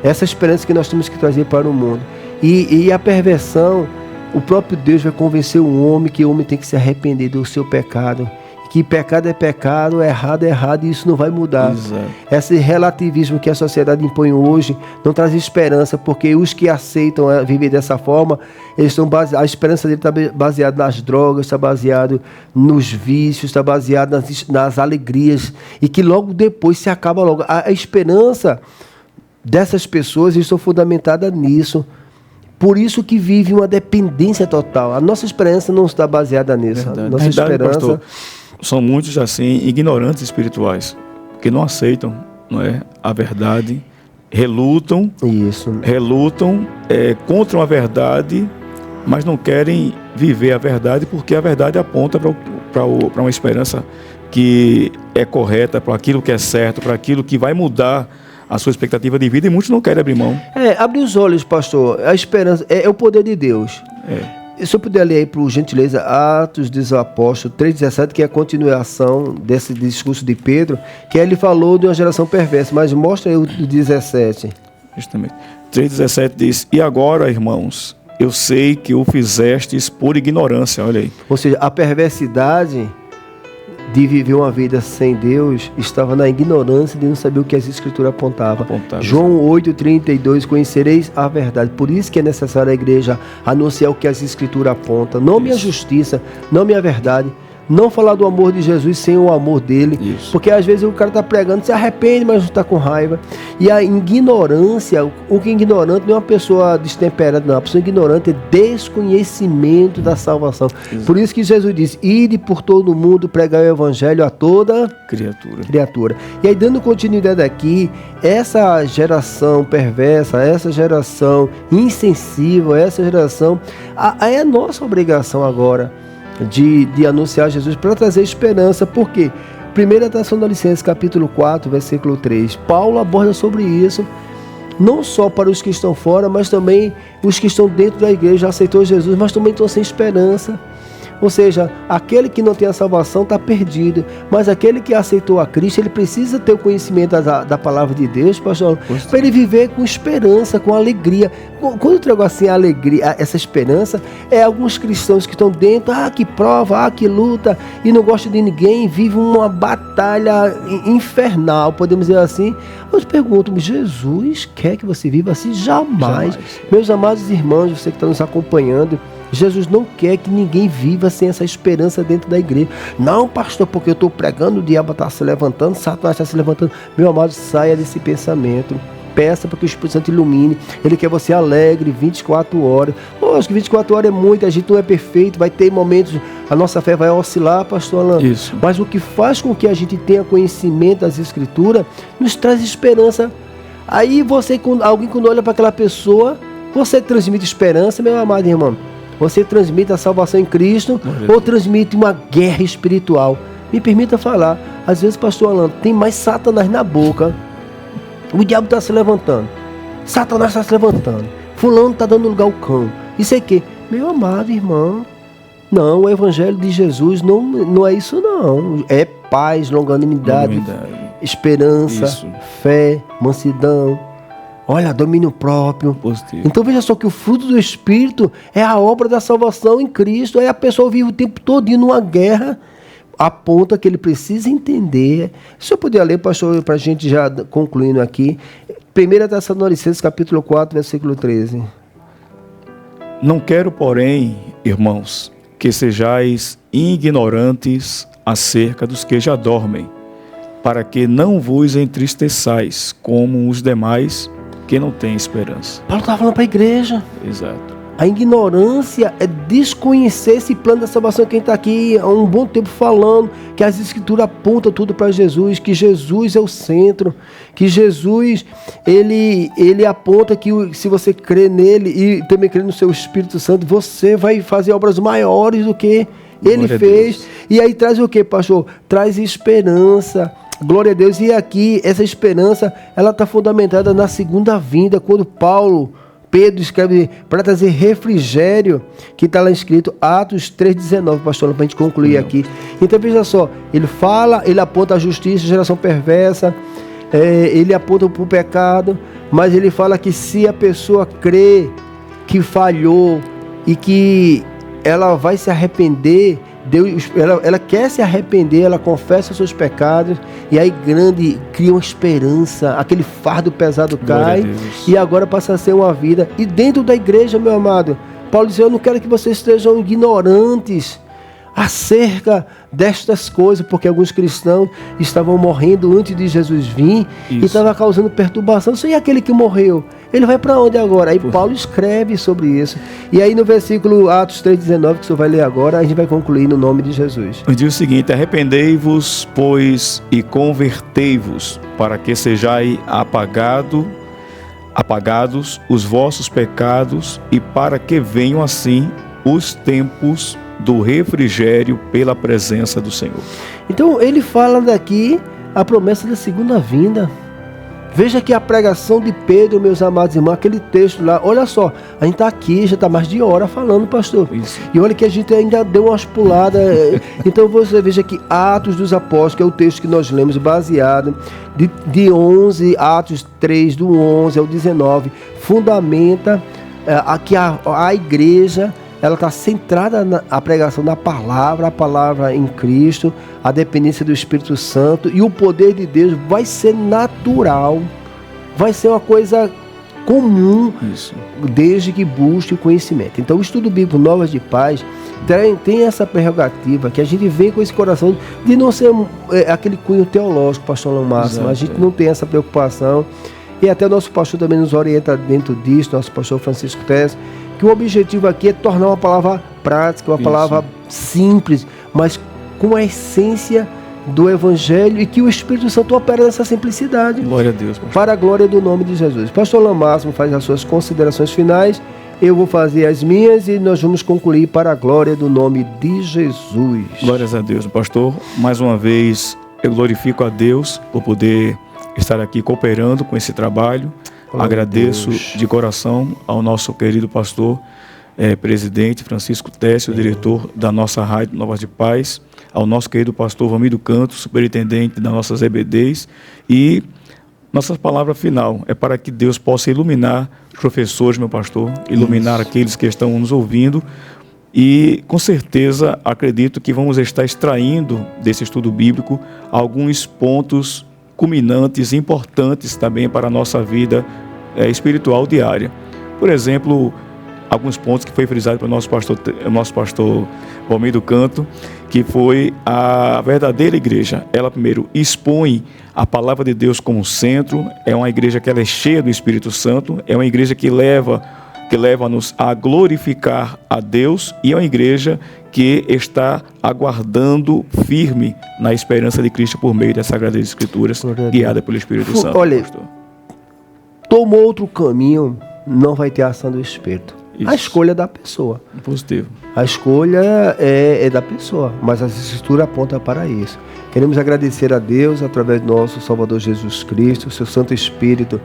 Essa esperança que nós temos que trazer para o mundo. E a perversão, o próprio Deus vai convencer o homem que o homem tem que se arrepender do seu pecado. Que pecado é pecado, errado é errado, e isso não vai mudar. Exato. Esse relativismo que a sociedade impõe hoje não traz esperança, porque os que aceitam viver dessa forma, eles estão a esperança dele está baseada nas drogas, está baseado nos vícios, está baseado nas alegrias, e que logo depois se acaba logo. A esperança dessas pessoas está fundamentada nisso. Por isso que vive uma dependência total. A nossa esperança não está baseada nisso. Verdade. Nossa esperança... Pastor, são muitos, assim, ignorantes espirituais, que não aceitam, não é, a verdade, relutam contra a verdade, mas não querem viver a verdade, porque a verdade aponta para uma esperança que é correta, para aquilo que é certo, para aquilo que vai mudar a sua expectativa de vida, e muitos não querem abrir mão. Abrir os olhos, pastor. A esperança é o poder de Deus. Se eu puder ler aí, por gentileza, Atos dos Apóstolos 3,17, que é a continuação desse discurso de Pedro, que ele falou de uma geração perversa, mas mostra aí o 17. Justamente. 3,17 diz: e agora, irmãos, eu sei que o fizestes por ignorância, olha aí. Ou seja, a perversidade de viver uma vida sem Deus estava na ignorância de não saber o que as Escrituras apontavam. João 8,32, conhecereis a verdade. Por isso que é necessário a igreja anunciar o que as Escrituras apontam. Não minha justiça, não minha verdade. Não falar do amor de Jesus sem o amor dele. Isso. Porque às vezes o cara está pregando, se arrepende, mas não está com raiva. E a ignorância, o que é ignorante não é uma pessoa destemperada, não. A pessoa ignorante é desconhecimento da salvação. Exato. Por isso que Jesus disse: ide por todo o mundo, pregar o evangelho a toda criatura. E aí, dando continuidade aqui, essa geração perversa, essa geração insensível, essa geração, é a nossa obrigação agora de anunciar Jesus para trazer esperança. Por quê? 1 Tessalonicenses capítulo 4, versículo 3. Paulo aborda sobre isso, não só para os que estão fora, mas também os que estão dentro da igreja, aceitou Jesus, mas também estão sem esperança. Ou seja, aquele que não tem a salvação está perdido, mas aquele que aceitou a Cristo, ele precisa ter o conhecimento da palavra de Deus, pastor, para ele viver com esperança, com alegria. Quando eu trago assim a alegria, essa esperança, alguns cristãos que estão dentro, que prova, que luta, e não gosta de ninguém, vive uma batalha infernal, podemos dizer assim. Eu te pergunto, Jesus quer que você viva assim? Jamais. Meus amados irmãos, você que está nos acompanhando, Jesus não quer que ninguém viva sem essa esperança dentro da igreja. Não, pastor, porque eu estou pregando, o diabo está se levantando, Satanás está se levantando. Meu amado, saia desse pensamento. Peça para que o Espírito Santo ilumine. Ele quer você alegre 24 horas. Lógico que 24 horas é muito, a gente não é perfeito, vai ter momentos, a nossa fé vai oscilar, pastor Alain. Isso. Mas o que faz com que a gente tenha conhecimento das Escrituras, nos traz esperança. Aí você, alguém quando olha para aquela pessoa, você transmite esperança, meu amado irmão. Você transmite a salvação em Cristo ou transmite uma guerra espiritual? Me permita falar. Às vezes, pastor Alain, tem mais Satanás na boca. O diabo está se levantando. Satanás está se levantando. Fulano está dando lugar ao cão. Isso é que? Meu amado irmão, não, o evangelho de Jesus não é isso não. É paz, longanimidade. Esperança, fé, mansidão. Olha, domínio próprio. Positivo. Então veja só que o fruto do Espírito é a obra da salvação em Cristo. Aí a pessoa vive o tempo todo numa guerra, aponta que ele precisa entender. Se eu puder ler, pastor, para a gente já concluindo aqui, 1 Tessalonicenses capítulo 4, versículo 13. Não quero, porém, irmãos, que sejais ignorantes acerca dos que já dormem, para que não vos entristeçais como os demais que não tem esperança. Paulo estava falando para a igreja. Exato. A ignorância é desconhecer esse plano da salvação. Quem está aqui há um bom tempo falando que as escrituras apontam tudo para Jesus, que Jesus é o centro, que Jesus, ele aponta que se você crê nele e também crê no seu Espírito Santo, você vai fazer obras maiores do que ele fez. E aí traz o que, pastor? Traz esperança. Glória a Deus. E aqui, essa esperança, ela está fundamentada na segunda vinda, quando Pedro escreve para trazer refrigério, que está lá escrito Atos 3,19, pastor, para a gente concluir aqui. Então veja só, ele fala, ele aponta a justiça, a geração perversa, ele aponta para o pecado, mas ele fala que se a pessoa crê que falhou e que ela vai se arrepender, ela quer se arrepender, ela confessa os seus pecados, e aí cria uma esperança, aquele fardo pesado cai, e agora passa a ser uma vida. E dentro da igreja, meu amado, Paulo diz: eu não quero que vocês estejam ignorantes acerca destas coisas, porque alguns cristãos estavam morrendo antes de Jesus vir, e estava causando perturbação. E aquele que morreu, ele vai para onde agora? Aí Paulo escreve sobre isso. E aí no versículo Atos 3,19, que o senhor vai ler agora, a gente vai concluir no nome de Jesus. Diz o seguinte: arrependei-vos, pois, e convertei-vos, para que sejais apagados os vossos pecados, e para que venham assim os tempos do refrigério pela presença do Senhor. Então ele fala daqui a promessa da segunda vinda. Veja que a pregação de Pedro, meus amados irmãos, aquele texto lá, olha só, a gente está aqui, já está mais de hora falando, pastor. Isso. E olha que a gente ainda deu umas puladas. Então você veja que Atos dos Apóstolos, que é o texto que nós lemos, baseado de 11, Atos 3, do 11 ao 19, fundamenta que a igreja, ela está centrada na pregação da palavra, a palavra em Cristo, a dependência do Espírito Santo, e o poder de Deus vai ser natural, vai ser uma coisa comum, desde que busque o conhecimento. Então o estudo bíblico Novas de Paz tem essa prerrogativa, que a gente vem com esse coração de não ser aquele cunho teológico, pastor Alain Máximo. A gente não tem essa preocupação, e até o nosso pastor também nos orienta dentro disso, nosso pastor Francisco Tess, que o objetivo aqui é tornar uma palavra prática, uma palavra simples, mas com a essência do Evangelho, e que o Espírito Santo opera nessa simplicidade. Glória a Deus, pastor. Para a glória do nome de Jesus. Pastor Alain Máximo faz as suas considerações finais, eu vou fazer as minhas, e nós vamos concluir para a glória do nome de Jesus. Glórias a Deus, pastor. Mais uma vez, eu glorifico a Deus por poder estar aqui cooperando com esse trabalho. Agradeço de coração ao nosso querido pastor, presidente Francisco Tess, o diretor da nossa rádio Novas de Paz, ao nosso querido pastor Vamílio Canto, superintendente das nossas EBDs, e nossa palavra final é para que Deus possa iluminar os professores, meu pastor, iluminar aqueles que estão nos ouvindo, e com certeza acredito que vamos estar extraindo desse estudo bíblico alguns pontos culminantes, importantes também para a nossa vida espiritual diária. Por exemplo, alguns pontos que foi frisado pelo nosso pastor Vamílio Canto, que foi a verdadeira igreja. Ela primeiro expõe a palavra de Deus como centro, é uma igreja que ela é cheia do Espírito Santo, é uma igreja que leva-nos a glorificar a Deus, e é uma igreja que está aguardando firme na esperança de Cristo por meio das Sagradas Escrituras, guiada pelo Espírito Santo. Olha, tomou outro caminho, não vai ter ação do Espírito. Isso. A escolha é da pessoa. Positivo. A escolha é da pessoa, mas a Escritura aponta para isso. Queremos agradecer a Deus através do nosso Salvador Jesus Cristo, o seu Santo Espírito,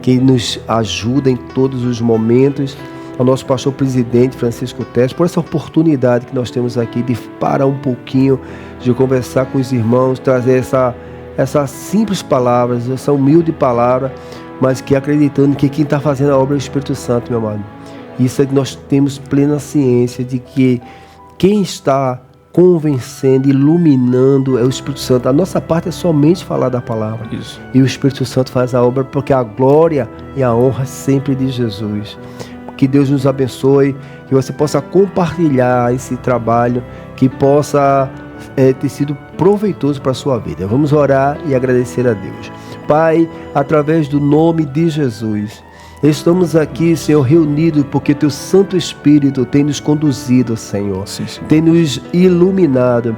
que nos ajuda em todos os momentos, ao nosso pastor presidente Francisco Tess, por essa oportunidade que nós temos aqui de parar um pouquinho, de conversar com os irmãos, trazer essas simples palavras, essa humilde palavra, mas que acreditando que quem está fazendo a obra é o Espírito Santo, meu amado. Isso é que nós temos plena ciência de que quem está convencendo, iluminando é o Espírito Santo. A nossa parte é somente falar da palavra. Isso. E o Espírito Santo faz a obra, porque a glória e a honra sempre de Jesus. Que Deus nos abençoe, que você possa compartilhar esse trabalho, que possa ter sido proveitoso para a sua vida. Vamos orar e agradecer a Deus. Pai, através do nome de Jesus. Estamos aqui, Senhor, reunidos porque Teu Santo Espírito tem nos conduzido, Senhor. Sim, Senhor. Tem nos iluminado,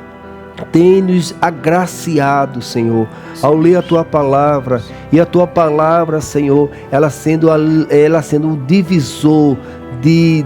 tem nos agraciado, Senhor, ao ler a Tua palavra. E a Tua palavra, Senhor, ela sendo um divisor de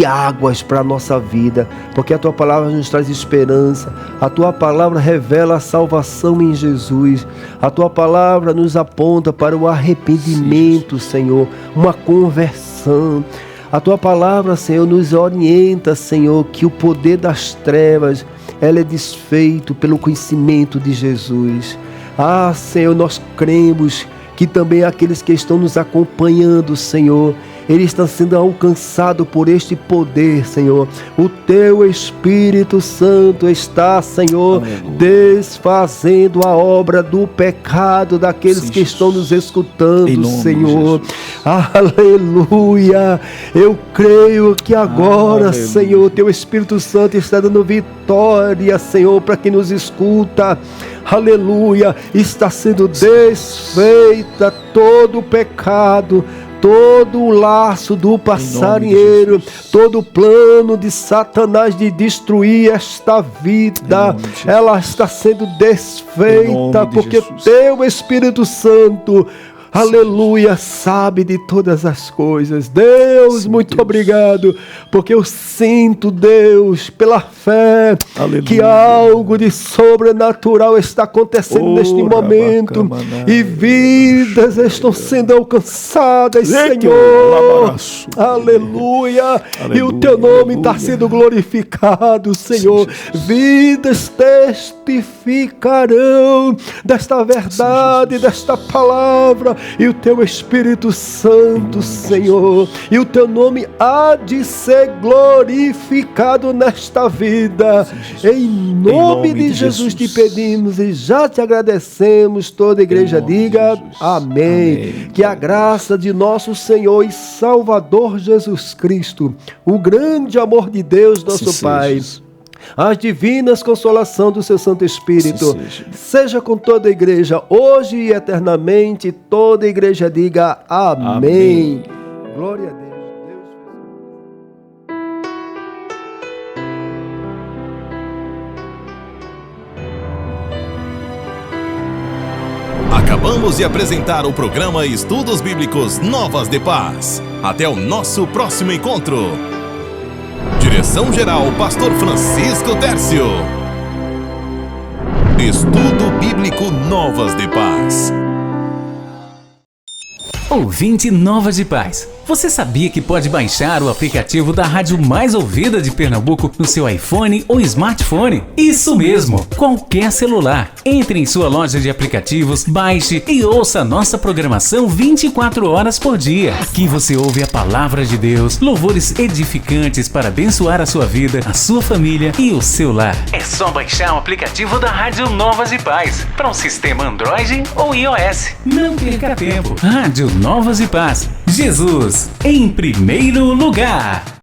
águas para a nossa vida, porque a Tua palavra nos traz esperança, a Tua palavra revela a salvação em Jesus, a Tua palavra nos aponta para o arrependimento, Senhor, uma conversão. A Tua palavra, Senhor, nos orienta, Senhor, que o poder das trevas, ela é desfeito pelo conhecimento de Jesus. Ah, Senhor, nós cremos que também aqueles que estão nos acompanhando, Senhor, eles estão sendo alcançados por este poder, Senhor. O Teu Espírito Santo está, Senhor, desfazendo a obra do pecado daqueles que estão nos escutando, Senhor. Aleluia! Eu creio que agora, Senhor, Teu Espírito Santo está dando vitória, Senhor, para quem nos escuta. Aleluia! Está sendo desfeita todo o pecado, todo o laço do passarinheiro, todo o plano de Satanás de destruir esta vida, ela está sendo desfeita, porque Teu Espírito Santo, aleluia, sabe de todas as coisas. Deus, sim, muito Deus. Obrigado, porque eu sinto, Deus, pela fé, aleluia, que algo de sobrenatural está acontecendo neste momento, e vidas estão sendo alcançadas, Senhor. Aleluia. E o Teu nome está sendo glorificado, Senhor. Sim, vidas testificarão desta verdade, sim, desta palavra. E o Teu Espírito Santo, Senhor, e o Teu nome há de ser glorificado nesta vida. Em nome de Jesus te pedimos e já te agradecemos. Toda a igreja diga amém. Que a graça de nosso Senhor e Salvador Jesus Cristo, o grande amor de Deus, nosso Pai, as divinas consolação do Seu Santo Espírito, seja com toda a igreja, hoje e eternamente. Toda a igreja diga amém. Glória a Deus. Acabamos de apresentar o programa Estudos Bíblicos Novas de Paz. Até o nosso próximo encontro. Direção-geral, Pastor Francisco Tércio. Estudo Bíblico Novas de Paz. Ouvinte Novas de Paz, você sabia que pode baixar o aplicativo da rádio mais ouvida de Pernambuco no seu iPhone ou smartphone? Isso mesmo, qualquer celular. Entre em sua loja de aplicativos, baixe e ouça a nossa programação 24 horas por dia. Aqui você ouve a palavra de Deus, louvores edificantes para abençoar a sua vida, a sua família e o seu lar. É só baixar o aplicativo da Rádio Novas de Paz para um sistema Android ou iOS. Não perca tempo. Rádio Novas de Paz. Jesus em primeiro lugar.